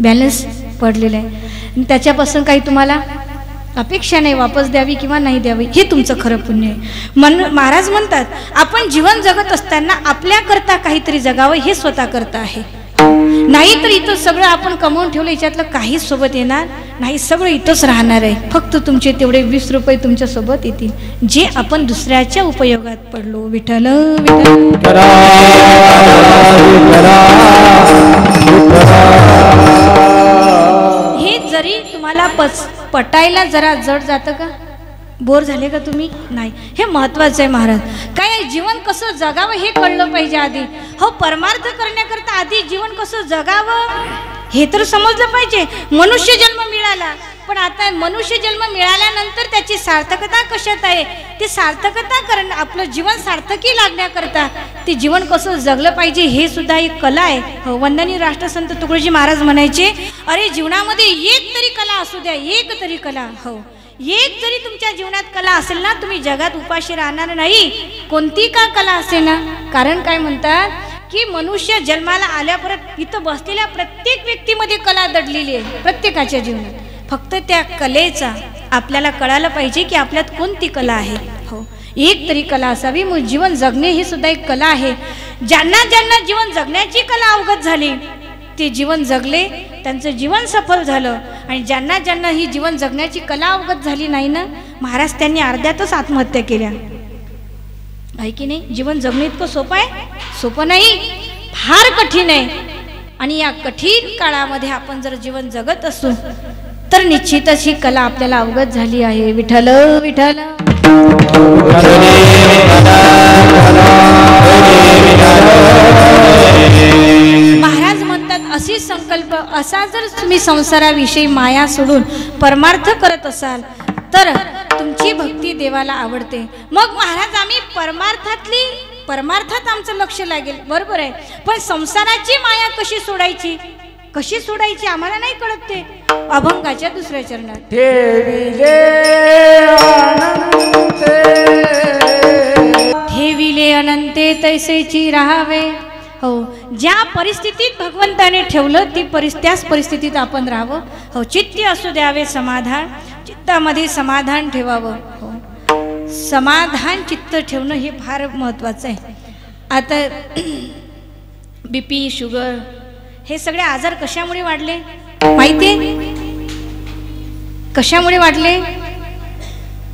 बॅलन्स पडलेलं आहे. त्याच्यापासून काही तुम्हाला अपेक्षा नाही वापस द्यावी किंवा नाही द्यावी, हे तुमचं खरं पुण्य आहे. महाराज म्हणतात आपण जीवन जगत असताना आपल्याकरता काहीतरी जगावं, हे स्वतः करता आहे. नाही तर इथं सगळं आपण कमवून ठेवलं, याच्यातलं काहीच सोबत येणार नाही, सगळं इथंच राहणार आहे. फक्त तुमचे तेवढे 20 रुपये तुमच्या सोबत येतील, जे आपण दुसऱ्याच्या उपयोगात पडलो. विठ्ठल विठ्ठल. हे जरी तुम्हाला पटायला जरा जड जातं का? बोर झाले का तुम्ही? नाही. हे महत्वाचं आहे महाराज. काय जीवन कसं जगावं हे कळलं पाहिजे आधी. हो, परमार्थ करण्याकरता आधी जीवन कसं जगावं हे तर समजलं पाहिजे. मनुष्य जन्म मिळाला, पण आता मनुष्य जन्म मिळाल्यानंतर त्याची सार्थकता कशात आहे? ते सार्थकता करणं, आपलं जीवन सार्थकी लागण्याकरता ते जीवन कसं जगलं पाहिजे हे सुद्धा एक कला आहे. हो, वंदनीय राष्ट्रसंत तुकडोजी महाराज म्हणायचे, अरे जीवनामध्ये एक तरी कला असू द्या, एक तरी कला. हो, एक जरी तुमच्या जीवनात कला असेल ना, तुम्ही जगात उपाशी राहणार नाही, कोणती का कला असेल ना. कारण काय म्हणतात की मनुष्य जन्माला आल्यापर्यंत इथं बसलेल्या प्रत्येक व्यक्तीमध्ये कला दडलेली आहे, प्रत्येकाच्या जीवनात. फक्त त्या कलेचा आपल्याला कळालं पाहिजे की आपल्यात कोणती कला आहे. हो, एक तरी कला असावी. मग जीवन जगणे ही सुद्धा एक कला आहे. ज्यांना ज्यांना जीवन जगण्याची कला अवगत झाली ते जीवन जगले, त्यांचं जीवन सफल झालं. आणि ज्यांना ज्यांना ही जीवन जगण्याची कला अवगत झाली नाही ना, महाराज त्यांनी अर्ध्यातच आत्महत्या केल्या. आहे की नाही? जीवन जगणे इतकं सोपं आहे? सोपं नाही, फार कठीण आहे. आणि या कठीण काळामध्ये आपण जर जीवन जगत असू तर निश्चितच ही कला आपल्याला अवगत झाली आहे. विठ्ठल विठ्ठल. महाराज म्हणतात अशी संकल्प, असा जर तुम्ही संसाराविषयी माया सोडून परमार्थ करत असाल तर तुमची भक्ती देवाला आवडते. मग महाराज आम्ही परमार्थात आमचं लक्ष लागेल, बरोबर आहे, पण संसाराची माया कशी सोडायची कशी सोडायची आम्हाला नाही कळत ते. अभंगाच्या दुसऱ्या चरणात ठेविले अनंते तैसेची राहावे. हो, ज्या परिस्थितीत भगवंताने ठेवलं त्याच परिस्थितीत आपण राहावं. हो, चित्त असू द्यावे समाधान, चित्तामध्ये समाधान ठेवावं. हो, समाधान चित्त ठेवणं हे फार महत्त्वाचं आहे. आता BP, शुगर हे सगळे आजार कशामुळे वाढले माहिती आहे? कशामुळे वाढले?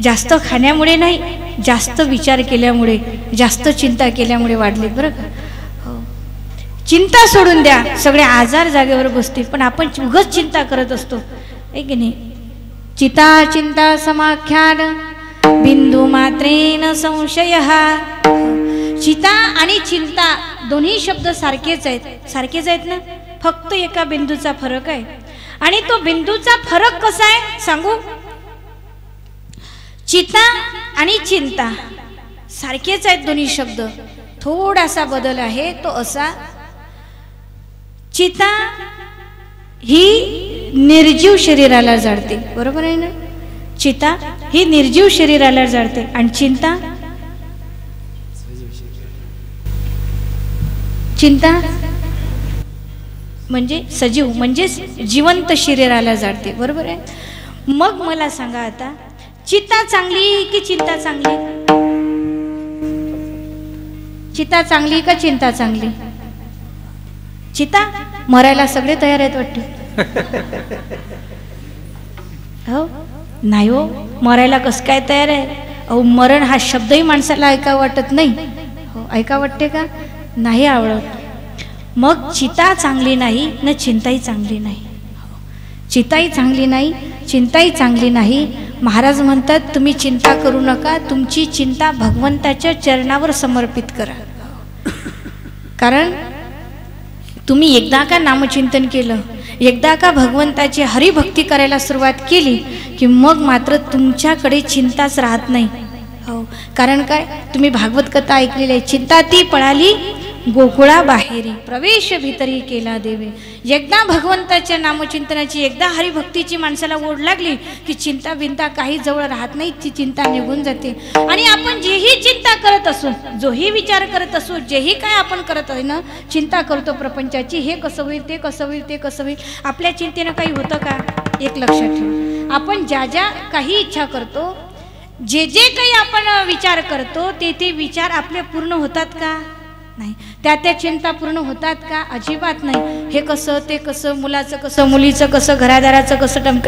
जास्त खाण्यामुळे नाही, जास्त विचार केल्यामुळे, जास्त चिंता केल्यामुळे वाढले बरं का. हो, चिंता सोडून द्या, सगळे आजार जागेवर बसतील. पण आपण उगाच चिंता करत असतो आहे की नाही. चिता चिंता समाख्यान बिंदू मात्रेन संशयः. चिता आणि चिंता दोन्ही शब्द सारखेच आहेत ना, फक्त एका बिंदूचा फरक आहे. आणि तो बिंदूचा फरक कसा आहे सांगू? चिता आणि चिंता सारखेच आहेत दोन्ही शब्द, थोडासा बदल आहे तो असा, चिता ही निर्जीव शरीराला जाळते, बरोबर आहे ना. चिता ही निर्जीव शरीराला जाळते आणि चिंता म्हणजे सजीव म्हणजे जिवंत शरीराला जाळते, बरोबर आहे. मग मला सांगा आता, चिता चांगली की चिंता चांगली? चिता चांगली का चिंता चांगली? चिता मरायला सगळे तयार आहेत वाटते. हो नाही हो, मरायला कसं काय तयार आहे? अहो, मरण हा शब्दही माणसाला ऐका वाटत नाही. हो, ऐका वाटते का? नाही आवडत. मग चिता चांगली नाही न चिंताही चांगली नाही. चिताही चांगली नाही, चिंताही चांगली नाही. महाराज म्हणतात तुम्ही चिंता करू नका, तुमची चिंता भगवंताच्या चरणावर समर्पित करा. कारण तुम्ही एकदा का नामचिंतन केलं, एकदा का भगवंताची हरिभक्ती करायला सुरुवात केली की मग मात्र तुमच्याकडे चिंताच राहत नाही. हो, कारण काय, तुम्ही भागवत कथा ऐकलेली आहे. चिंता ती पळाली गोकुळा बाहेरी, प्रवेश भीतरी केला देवे. एकदा भगवंताच्या नामचिंतनाची, एकदा हरिभक्तीची माणसाला ओढ लागली की चिंता बिंता काही जवळ राहत नाही, ती चिंता निघून जाते. आणि आपण जेही चिंता करत असू, जोही विचार करत असू, जेही काय आपण करत आहे ना, चिंता करतो प्रपंचाची, हे कसं होईल, ते कसं होईल, ते कसं होईल. आपल्या चिंतेनं काही होतं का? एक लक्षात ठेवा, आपण ज्या ज्या काही इच्छा करतो, जे जे काही आपण विचार करतो, ते विचार आपले पूर्ण होतात का? नाही. त्या चिंता पूर्ण होतात का? अजिबात नाही. हे कसं, ते कसं, मुलाचं कसं, मुलीचं कसं, घरादाराचं कसं टमक,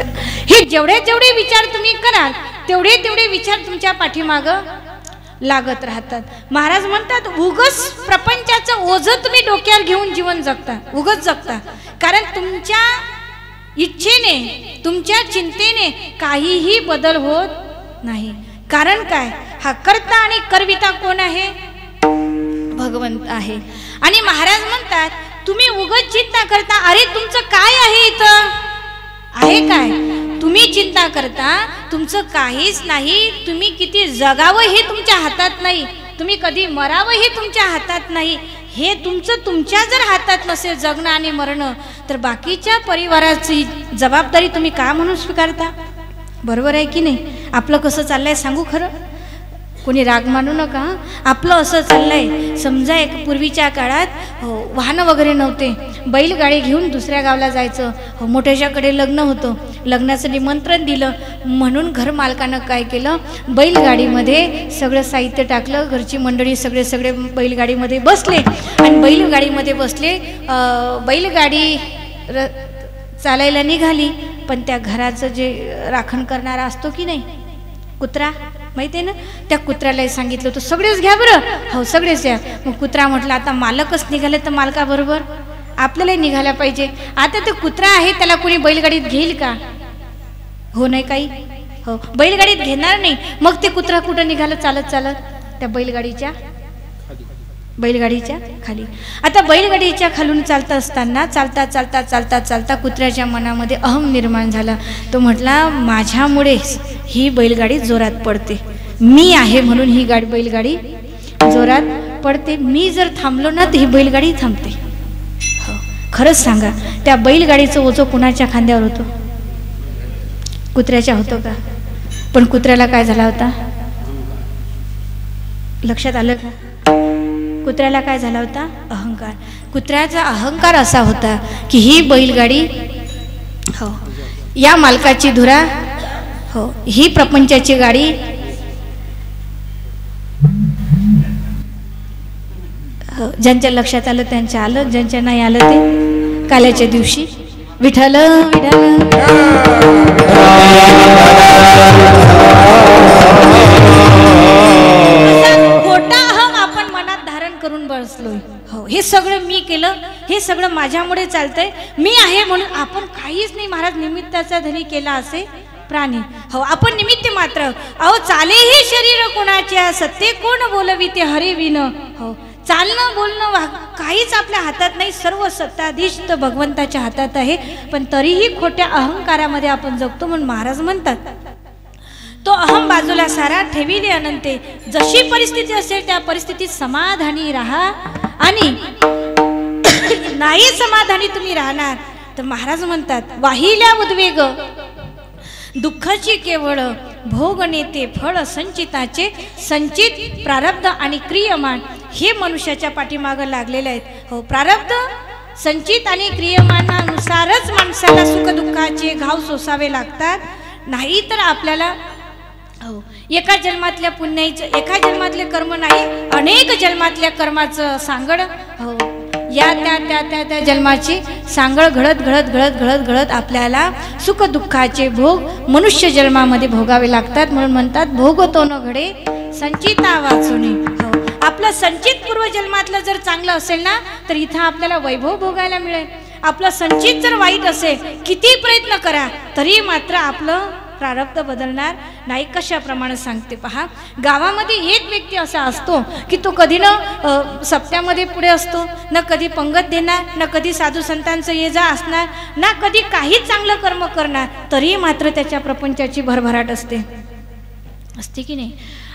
हे जेवढे विचार तुम्ही कराल तेवढे विचार तुमच्या पाठीमागं लागत राहतात. महाराज म्हणतात उगच प्रपंचाचं ओझं तुम्ही डोक्यावर घेऊन जीवन जगता, उगच जगता. कारण तुमच्या इच्छेने, तुमच्या चिंतेने काहीही बदल होत नाही. कारण काय, हा कर्ता आणि करविता कोण आहे? भगवंत आहे. आणि महाराज म्हणतात तुम्ही उगाच चिंता करता. अरे तुमचं काय आहे इथं? आहे काय? तुम्ही चिंता करता, तुमचं काहीच नाही. तुम्ही किती जगावं हे तुमच्या हातात नाही, तुम्ही कधी मरावं हे तुमच्या हातात नाही. हे तुमच्या जर हातात नसेल जगणं आणि मरणं, तर बाकीच्या परिवाराची जबाबदारी तुम्ही का म्हणून स्वीकारता? बरोबर आहे की नाही? आपलं कसं चाललंय सांगू खरं, कोणी राग मानू नका. आपलं असं चाललंय, समजा एक पूर्वीच्या काळात वाहनं वगैरे नव्हते, बैलगाडी घेऊन दुसऱ्या गावाला जायचं. मोठ्याच्याकडे लग्न होतं, लग्नाचं निमंत्रण दिलं म्हणून घर मालकानं काय केलं, बैलगाडीमध्ये सगळं साहित्य टाकलं. घरची मंडळी सगळे बैलगाडीमध्ये बसले आणि बैलगाडीमध्ये बसले. बैलगाडी चालायला निघाली, पण त्या घराचं जे राखण करणारा असतो की नाही, कुत्रा, माहिती आहे ना, त्या कुत्र्याला सांगितलं होतं सगळेच घ्या बरं. हो, सगळेच घ्या. मग कुत्रा म्हटलं आता मालकच निघाले तर मालकाबरोबर आपल्यालाही निघायला पाहिजे. आता ते कुत्रा आहे त्याला कोणी बैलगाडीत घेईल का? हो नाही काही, हो बैलगाडीत घेणार नाही. मग ते कुत्रा कुठं निघालं? चालत त्या बैलगाडीच्या खाली. आता बैलगाडीच्या खालून चालता असताना चालता कुत्र्याच्या मनामध्ये अहम निर्माण झाला. तो म्हटला माझ्यामुळे ही बैलगाडी जोरात पडते, मी आहे म्हणून ही बैलगाडी जोरात पडते. मी जर थांबलो ना तर ही बैलगाडी थांबते. हो, खरंच सांगा, त्या बैलगाडीचं ओझं कुणाच्या खांद्यावर होतं? कुत्र्याच्या होतं का? पण कुत्र्याला काय झाला होता? लक्षात आलं का? कुत्र्याला काय झाला होता? अहंकार. कुत्र्याचा अहंकार असा होता की ही बैलगाडी, हो, या मालकाची धुरा, हो, ही प्रपंचाची गाडी, हो, ज्यांच्या लक्षात आलं त्यांच्या आलं, ज्यांच्या नाही आलं ते काल्याच्या दिवशी विठ्ठल विठ्ठल. खोटा अहम आपण मनात धारण करून बसलोय. हो, हे सगळं मी केलं, हे सगळं माझ्यामुळे चालतंय, मी आहे म्हणून. आपण काहीच नाही महाराज, निमित्ताचा धनी केला असे प्राणी. हो, आपण निमित्त मात्र. अहो, चाले हे शरीर कोणाच्या, सत्य कोण बोलवी ते हरी विन. हो, चालणं बोलणं काहीच आपल्या हातात नाही, सर्व सत्ताधीश तर भगवंताच्या हातात आहे. पण तरीही खोट्या अहंकारामध्ये आपण जगतो. म्हणून महाराज म्हणतात, तो अहम बाजूला सारा ठेविले अनंते. जशी परिस्थिती असेल त्या परिस्थितीत समाधानी राहा. आणि नाही समाधानी तुम्ही राहणार तर महाराज म्हणतात, वाहिल्या उद्वेग दुःखाची केवळ भोग नेते फळ संचिताचे. संचित प्रारब्ध आणि क्रियमान हे मनुष्याच्या पाठीमागं लागलेले आहेत. हो, प्रारब्ध संचित आणि क्रियमानानुसारच माणसाला सुख दुःखाचे घाव सोसावे लागतात. नाही तर आपल्याला, हो, एका जन्मातल्या पुण्याचं, एका जन्मातले कर्म नाही, अनेक जन्मातल्या कर्माचं सांगड, हो, या त्या त्या त्या त्या जन्माची सांगड घडत घडत घडत घडत घडत आपल्याला सुख दुःखाचे भोग मनुष्य जन्मामध्ये भोगावे लागतात. म्हणून म्हणतात, भोगतो न घडे संचिता वाचुनी. हो, आपलं संचित पूर्वजन्मातलं जर चांगलं असेल ना तर इथं आपल्याला वैभव भोगायला मिळेल. आपलं संचित जर वाईट असेल, किती प्रयत्न करा तरी मात्र आपलं प्रारब्ध बदलणार नाही. कशाप्रमाणे सांगते पहा. गावामध्ये एक व्यक्ती असा असतो की तो कधी न सप्त्यामध्ये पुढे असतो, न कधी पंगत देणार, न कधी साधू संतांचं ये जा असणार, ना कधी काहीच चांगलं कर्म करणार, तरी मात्र त्याच्या प्रपंचाची भरभराट असते की नाही.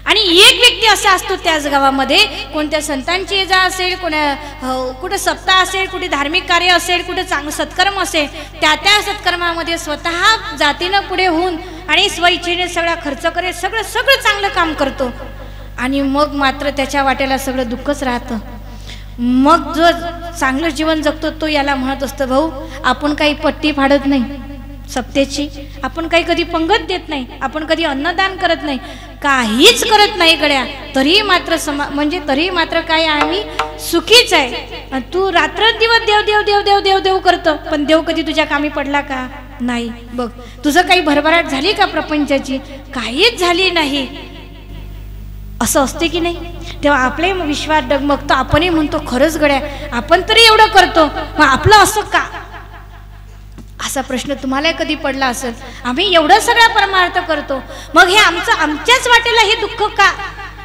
आणि एक व्यक्ती असा असतो त्याच गावामध्ये, कोणत्या संतांची ये जा असेल, कुठं सप्ताह असेल, कुठे धार्मिक कार्य असेल, कुठे चांगलं सत्कर्म असेल, त्या त्या सत्कर्मामध्ये स्वतः जातीनं पुढे होऊन आणि स्वइच्छेने सगळा खर्च करेल, सगळं सगळं चांगलं काम करतो. आणि मग मात्र त्याच्या वाट्याला सगळं दुःखच राहतं. मग जो चांगलं जीवन जगतो तो याला म्हणत असतो, भाऊ आपण काही पट्टी फाडत नाही सप्तेची, आपण काही कधी पंगत देत नाही, आपण कधी अन्नदान करत नाही, काहीच करत नाही गड्या, तरी मात्र म्हणजे तरी मात्र काय आम्ही सुखीच आहे. तू रात्रंदिवस देव देव देव देव देव देव करतो, पण देव कधी तुझ्या कामी पडला का? नाही. बघ, तुझं काही भरभराट झाली का प्रपंचाची? काहीच झाली नाही. असं असते की नाही? तेव्हा आपले विश्वास डगमगतो, आपणही म्हणतो खरंच गड्या आपण तरी एवढं करतो, मग आपलं असं का? असा प्रश्न तुम्हाला कधी पडला असेल. आम्ही एवढं सगळा परमार्थ करतो, मग हे आमच्याच वाटेला हे दुःख का?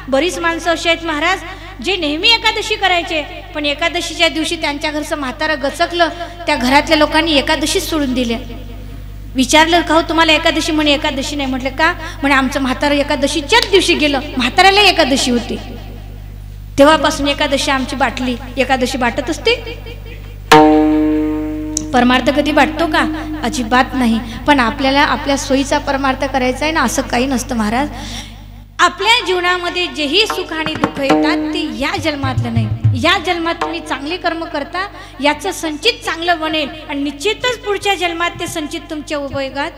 बरीच माणसं अशी आहेत महाराज जे नेहमी एकादशी करायचे, पण एकादशीच्या दिवशी त्यांच्या घरचं म्हातारं गचकलं, त्या घरातल्या लोकांनी एकादशीच सोडून दिल्या. विचारलं का हो तुम्हाला एकादशी? म्हणे एकादशी नाही. म्हटलं का? म्हणे आमचं म्हातारं एकादशीच्याच दिवशी गेलं, म्हाताऱ्याला एकादशी होती. तेव्हापासून एकादशी आमची बाटली, एकादशी बाटत असते. परमार्थ कधी वाटतो का? अजिबात नाही. पण आपल्याला आपल्या सोयीचा परमार्थ करायचा आहे ना, असं काही नसतं महाराज. आपल्या जीवनामध्ये जेही सुख आणि दुःख येतात ते या जन्मातलं नाही. या जन्मात तुम्ही चांगले कर्म करता, याचं संचित चांगलं बनेल आणि निश्चितच पुढच्या जन्मात ते संचित तुमच्या उपयोगात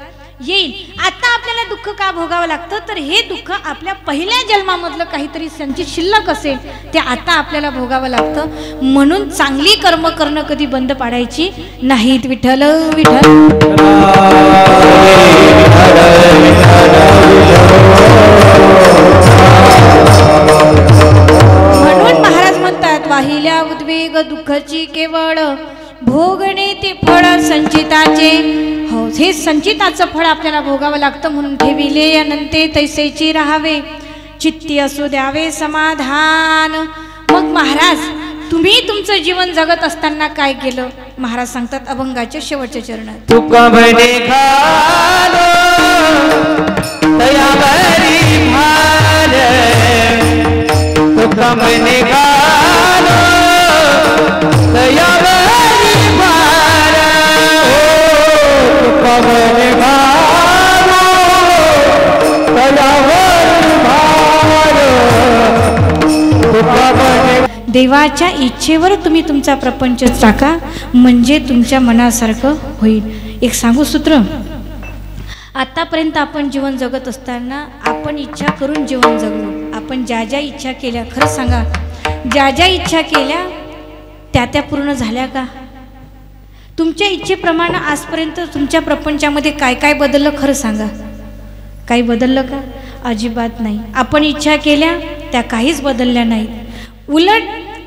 येईल. आता आपल्याला दुःख का भोगावं लागतं? तर हे दुःख आपल्या पहिल्या जन्मामधलं काहीतरी संचित शिल्लक असेल ते आता आपल्याला भोगावं लागतं. म्हणून चांगली कर्म करणं कधी बंद पाडायची नाहीत. विठ्ठल विठ्ठल. म्हणून महाराज म्हणतात, वाहिल्या उद्वेग दुःखाची केवळ भोगणे ते फळ संचिताचे. हो, हे संचिताचं फळ आपल्याला भोगावं लागतं. म्हणून ठेविले अनंते तैसेची राहावे, चित्ती असू द्यावे समाधान. मग महाराज तुम्ही तुमचं जीवन जगत असताना काय केलं? महाराज सांगतात अभंगाच्या शेवटच्या चरणात, तुका बने खालो तयावरी भार, तुका बने खालो तयावरी भार, देवाच्या इच्छेवर तुम्ही तुमचा प्रपंच टाका, म्हणजे तुमच्या मनासारखं होईल. एक सांगू सूत्र, आतापर्यंत आपण जीवन जगत असताना आपण इच्छा करून जीवन जगलो. आपण ज्या ज्या इच्छा केल्या, खरं सांगा, ज्या ज्या इच्छा केल्या त्या पूर्ण झाल्या का? तुमच्या इच्छेप्रमाणे आजपर्यंत तुमच्या प्रपंचामध्ये काय काय बदललं? खरं सांगा, काही बदललं का? अजिबात नाही. आपण इच्छा केल्या त्या काहीच बदलल्या नाहीत. उलट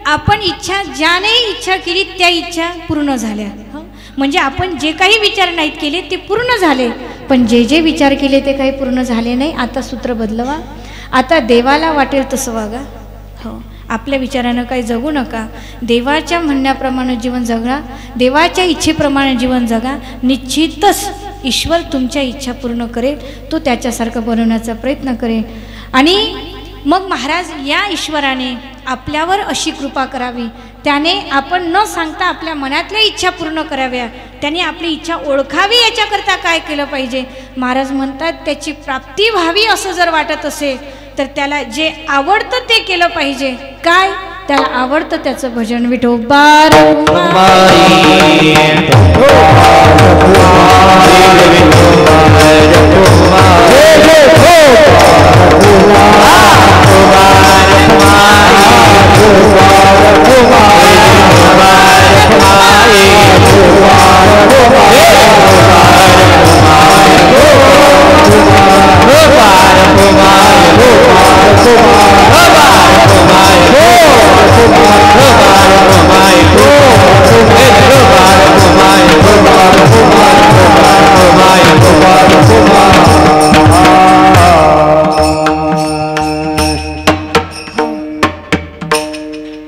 आपण इच्छा, ज्याने इच्छा केली त्या इच्छा पूर्ण झाल्या. म्हणजे आपण जे काही विचार नाहीत केले ते पूर्ण झाले, पण जे जे विचार केले ते काही पूर्ण झाले नाही. आता सूत्र बदलवा. आता देवाला वाटेल तसं वागा. हो, आपल्या विचारानं काही जगू नका. देवाच्या म्हणण्याप्रमाणे जीवन जगा, देवाच्या इच्छेप्रमाणे जीवन जगा. निश्चितच ईश्वर तुमच्या इच्छा पूर्ण करेल, तो त्याच्यासारखं बनवण्याचा प्रयत्न करेल. आणि मग महाराज या ईश्वराने आपल्यावर अशी कृपा करावी, त्याने आपण न सांगता आपल्या मनातल्या इच्छा पूर्ण कराव्या, त्याने आपली इच्छा ओळखावी. याच्याकरता काय केलं पाहिजे? महाराज म्हणतात, त्याची प्राप्ती व्हावी असं जर वाटत असेल तर त्याला जे आवडतं ते केलं पाहिजे. काय? त्याला आवडतं त्याचं भजन. विठोबा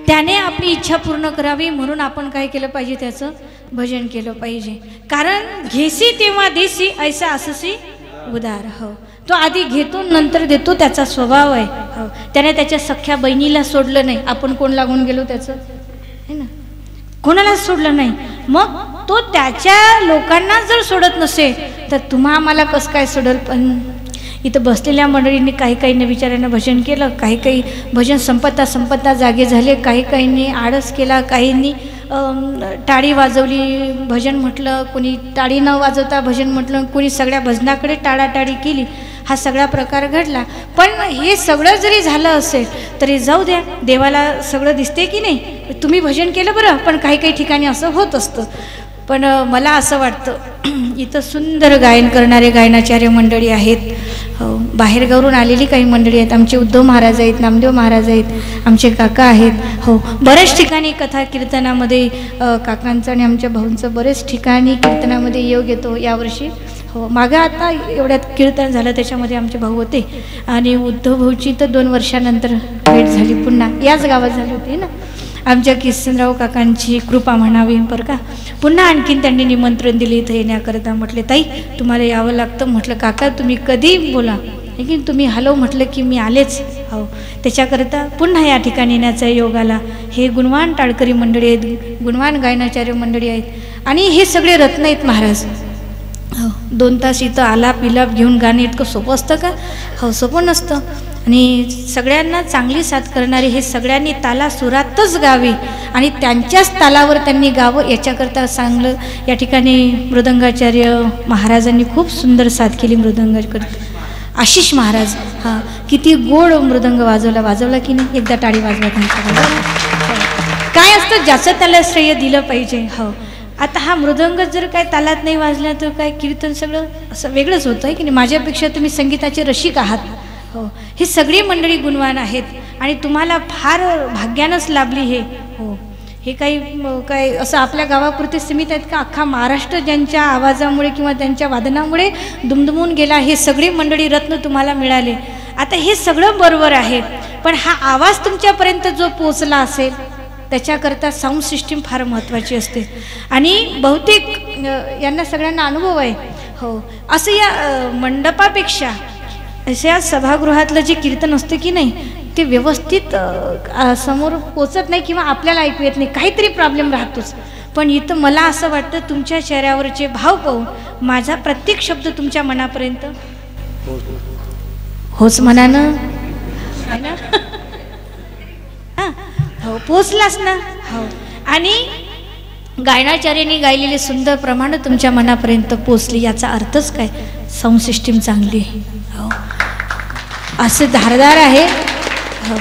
त्याने आपली इच्छा पूर्ण करावी म्हणून आपण काय केलं पाहिजे? त्याचं भजन केलं पाहिजे. कारण घेसी तेव्हा देसी, ऐसा अससी उदार. हो, तो आधी घेतो नंतर देतो, त्याचा स्वभाव आहे. हो, त्याने त्याच्या सख्या बहिणीला सोडलं नाही. आपण कोण लागून गेलो त्याचं? है ना, कोणालाच सोडलं नाही. मग तो त्याच्या लोकांना जर सोडत नसेल तर तुम्हा आम्हाला कसं काय सोडल? पण इथं बसलेल्या मंडळींनी काही काहींनी विचारानं भजन केलं, काही काही भजन संपत्ता जागे झाले, काही काहींनी आळस केला, काहींनी टाळी वाजवली भजन म्हटलं, कोणी टाळी न वाजवता भजन म्हटलं, कोणी सगळ्या भजनाकडे टाळाटाळी केली. हा सगळा प्रकार घडला. पण हे सगळं जरी झालं असेल तरी जाऊ द्या, देवाला सगळं दिसते की नाही. तुम्ही भजन केलं बरं, पण काही काही ठिकाणी असं होत असतं. पण मला असं वाटतं इथं सुंदर गायन करणारे गायनाचार्य मंडळी आहेत. हो, बाहेरगावरून आलेली काही मंडळी आहेत. आमचे उद्धव महाराज आहेत, नामदेव महाराज आहेत, आमचे काका आहेत. हो, बऱ्याच ठिकाणी कथा कीर्तनामध्ये काकांचं आणि आमच्या भाऊंचं बरेच ठिकाणी कीर्तनामध्ये योग येतो यावर्षी. हो, मागं आता एवढ्यात कीर्तन झालं त्याच्यामध्ये आमचे भाऊ होते. आणि उद्धव भाऊची तर 2 वर्षानंतर भेट झाली, पुन्हा याच गावात झाली होती ना. आमच्या किसनराव काकांची कृपा म्हणावी बरं का. पुन्हा आणखीन त्यांनी निमंत्रण दिले इथं येण्याकरता. म्हटले ताई तुम्हाला यावं लागतं. म्हटलं काका तुम्ही कधी बोला, लेकिन तुम्ही हॅलो म्हटलं की मी आलेच. हो, त्याच्याकरता पुन्हा या ठिकाणी येण्याचा योग आला. हे गुणवान टाळकरी मंडळी आहेत, गुणवान गायनाचार्य मंडळी आहेत. आणि हे सगळे रत्न आहेत महाराज. हो, 2 तास इथं आलाप विलाप घेऊन गाणं इतकं सोपं असतं का? हो, सोपं नसतं. आणि सगळ्यांना चांगली साथ करणारे हे सगळ्यांनी ताला सुरातच गावी आणि त्यांच्याच तालावर त्यांनी गावं, याच्याकरता चांगलं या ठिकाणी मृदंगाचार्य महाराजांनी खूप सुंदर साथ केली मृदंगाकरता. आशिष महाराज, हां, किती गोड मृदंग वाजवला की नाही? एकदा टाळी वाजवा त्यांच्या. काय असतं, ज्याचं त्याला श्रेय दिलं पाहिजे. हो, आता हा मृदंग जर काय तालात नाही वाजला तर काय कीर्तन सगळं असं वेगळंच होतं आहे की नाही. माझ्यापेक्षा तुम्ही संगीताचे रसिक आहात. हो, ही सगळी मंडळी गुणवान आहेत आणि तुम्हाला फार भाग्यानंच लाभली हे. हो, हे काही असं आपल्या गावापुरते सीमित आहेत का? अख्खा महाराष्ट्र ज्यांच्या आवाजामुळे किंवा त्यांच्या वादनामुळे दुमदुमून गेला. हे सगळी मंडळी रत्न तुम्हाला मिळाले. आता हे सगळं बरोबर आहे, पण हा आवाज तुमच्यापर्यंत जो पोचला असेल त्याच्याकरता साऊंड सिस्टीम फार महत्त्वाची असते. आणि बहुतेक यांना सगळ्यांना अनुभव आहे. हो, असं या मंडपापेक्षा अशा सभागृहातलं जे कीर्तन असतं की नाही ते व्यवस्थित समोर पोचत नाही किंवा आपल्याला ऐकू येत नाही, काहीतरी प्रॉब्लेम राहतोच. पण इथं मला असं वाटतं तुमच्या चेहऱ्यावरचे भाव पाहून माझा प्रत्येक शब्द तुमच्या मनापर्यंत होच मनानं आहे ना. हां, हो पोचलास ना. हो आणि गायनाचार्यांनी गायलेले सुंदर प्रमाण तुमच्या मनापर्यंत पोचली, याचा अर्थच काय, साऊंड सिस्टीम चांगली आहे. हो असं धारदार आहे. हो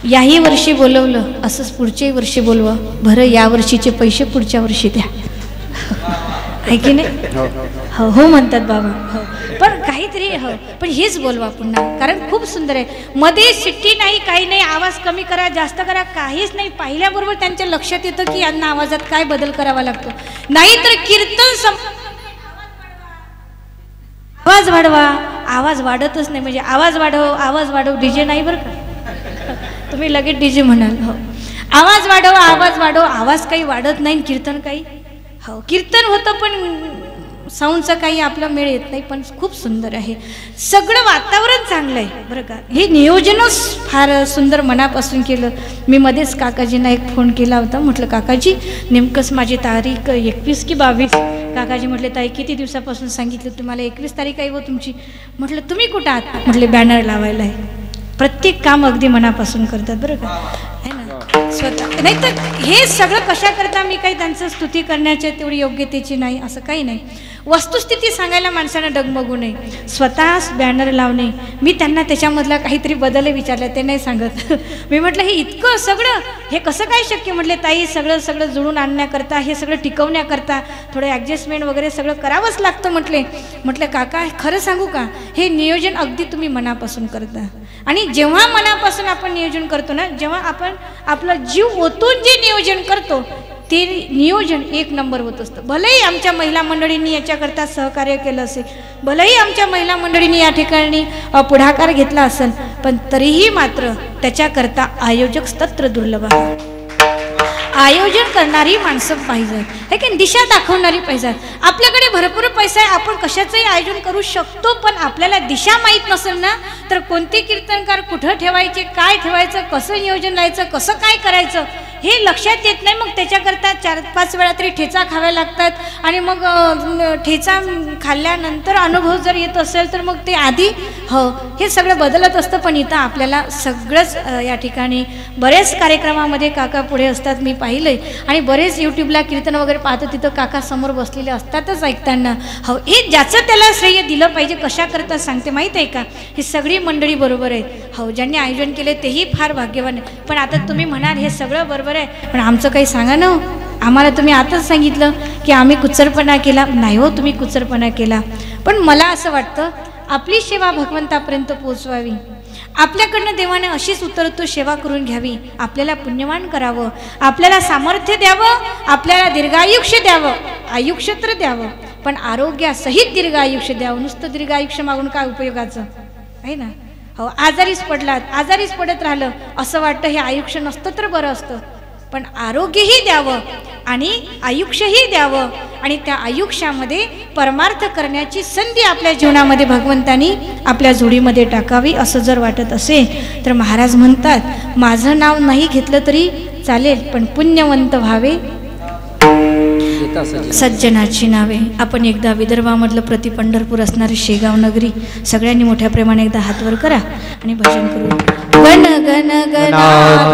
याही वर्षी बोलवलं असंच पुढच्याही वर्षी बोलवा बरं, या वर्षीचे पैसे पुढच्या वर्षी द्या. आहे की नाही. हो हो म्हणतात बाबा. हो पण काहीतरी हो पण हेच बोलवा पुन्हा, कारण खूप सुंदर आहे. मध्ये शिट्टी नाही, काही नाही, आवाज कमी करा जास्त करा काहीच नाही. पाहिल्याबरोबर त्यांच्या लक्षात येतं की यांना आवाजात काय बदल करावा लागतो. नाहीतर कीर्तन आवाज वाढवा, आवाज वाढतच नाही. म्हणजे आवाज वाढव डीजे नाही बरं का, तुम्ही लगेच डीजे म्हणाल. हो आवाज वाढव, आवाज काही वाढत नाही, कीर्तन काही हो कीर्तन होतं पण साऊंडचा काही आपला मेळ येत नाही. पण खूप सुंदर आहे, सगळं वातावरण चांगलं आहे बरं का. हे नियोजनच फार सुंदर मनापासून केलं. मी मध्येच काकाजींना एक फोन केला होता, म्हटलं काकाजी नेमकंच माझी तारीख 21 की 22. काकाजी म्हटले ताई किती दिवसापासून सांगितलं तुम्हाला, 21 तारीख आहे व तुमची. म्हटलं तुम्ही कुठं आहात, म्हटले बॅनर लावायला आहे. प्रत्येक काम अगदी मनापासून करतात बरं का, है ना स्वतः. नाही तर हे सगळं कशा करता, मी काही त्यांचं स्तुती करण्याच्या तेवढी योग्यतेची नाही असं काही नाही. वस्तुस्थिती सांगायला माणसानं डगमगू नये. स्वतःच बॅनर लावणे, मी त्यांना त्याच्यामधला काहीतरी बदल विचारले ते नाही सांगत. मी म्हटलं हे इतकं सगळं हे कसं काय शक्य. म्हटले ताई सगळं जुळून आणण्याकरता, हे सगळं टिकवण्याकरता थोडं ॲडजस्टमेंट वगैरे सगळं करावंच लागतं. म्हटलं काका खरं सांगू का, हे नियोजन अगदी तुम्ही मनापासून करता. आणि जेव्हा मनापासून आपण नियोजन करतो ना, जेव्हा आपण आपला जीव ओतून जे नियोजन करतो ते नियोजन एक नंबर होत असतं. भलेही आमच्या महिला मंडळींनी याच्याकरता सहकार्य केलं असेल, भलेही आमच्या महिला मंडळींनी या ठिकाणी पुढाकार घेतला असेल, पण तरीही मात्र त्याच्याकरता आयोजक स्तत्र दुर्लभ आहे. आयोजन करणारी माणसं पाहिजे, हे की दिशा दाखवणारी पाहिजे. आपल्याकडे भरपूर पैसा आहे, आपण कशाचंही आयोजन करू शकतो, पण आपल्याला दिशा माहीत नसेल ना तर कोणते कीर्तनकार कुठं ठेवायचे, काय ठेवायचं, कसं नियोजन लावायचं, कसं काय करायचं हे लक्षात येत नाही. मग त्याच्याकरता 4-5 वेळा तरी ठेचा खाव्या लागतात. आणि मग ठेचा खाल्ल्यानंतर अनुभव जर येत असेल तर मग ते आधी हो हे सगळं बदलत असतं. पण इथं आपल्याला सगळंच या ठिकाणी बरेच कार्यक्रमामध्ये काका पुढे असतात, मी पाहिलंय. आणि बरेच यूट्यूबला कीर्तन वगैरे पाहतो, तिथं काका समोर बसलेले असतातच ऐकताना. हो हे ज्याचं त्याला श्रेय दिलं पाहिजे. कशा करता सांगते माहीत आहे का, ही सगळी मंडळी बरोबर आहेत. हो ज्यांनी आयोजन केले तेही फार भाग्यवान आहे. पण आता तुम्ही म्हणाल हे सगळं बरोबर आहे, पण आमचं काही सांगा ना. आम्हाला तुम्ही आताच सांगितलं की आम्ही कुचरपणा केला. नाही हो तुम्ही कुचरपणा केला, पण मला असं वाटतं आपली सेवा भगवंतापर्यंत पोचवावी. आपल्याकडनं देवाने अशीच उत्तरोत्तर सेवा करून घ्यावी. आपल्याला पुण्यवान करावं, आपल्याला सामर्थ्य द्यावं, आपल्याला दीर्घायुष्य द्यावं. आयुष्य तर द्यावं पण आरोग्यासहित दीर्घायुष्य द्यावं. नुसतं दीर्घायुष्य मागून काय उपयोगाचं आहे ना. हो आजारीच पडत राहिलं असं वाटतं हे आयुष्य नसतं तर बरं असतं. पण आरोग्यही द्यावं आणि आयुष्यही द्यावं आणि त्या आयुष्यामध्ये परमार्थ करण्याची संधी आपल्या जीवनामध्ये भगवंतानी आपल्या जोडीमध्ये टाकावी. असं जर वाटत असेल तर महाराज म्हणतात माझं नाव नाही घेतलं तरी चालेल, पण पुण्यवंत व्हावे सज्जनाची नावे. आपण एकदा विदर्भामधलं प्रति पंढरपूर असणारे शेगाव नगरी सगळ्यांनी मोठ्या प्रेमाने एकदा हात वर करा आणि भजन करू. गण गण गणात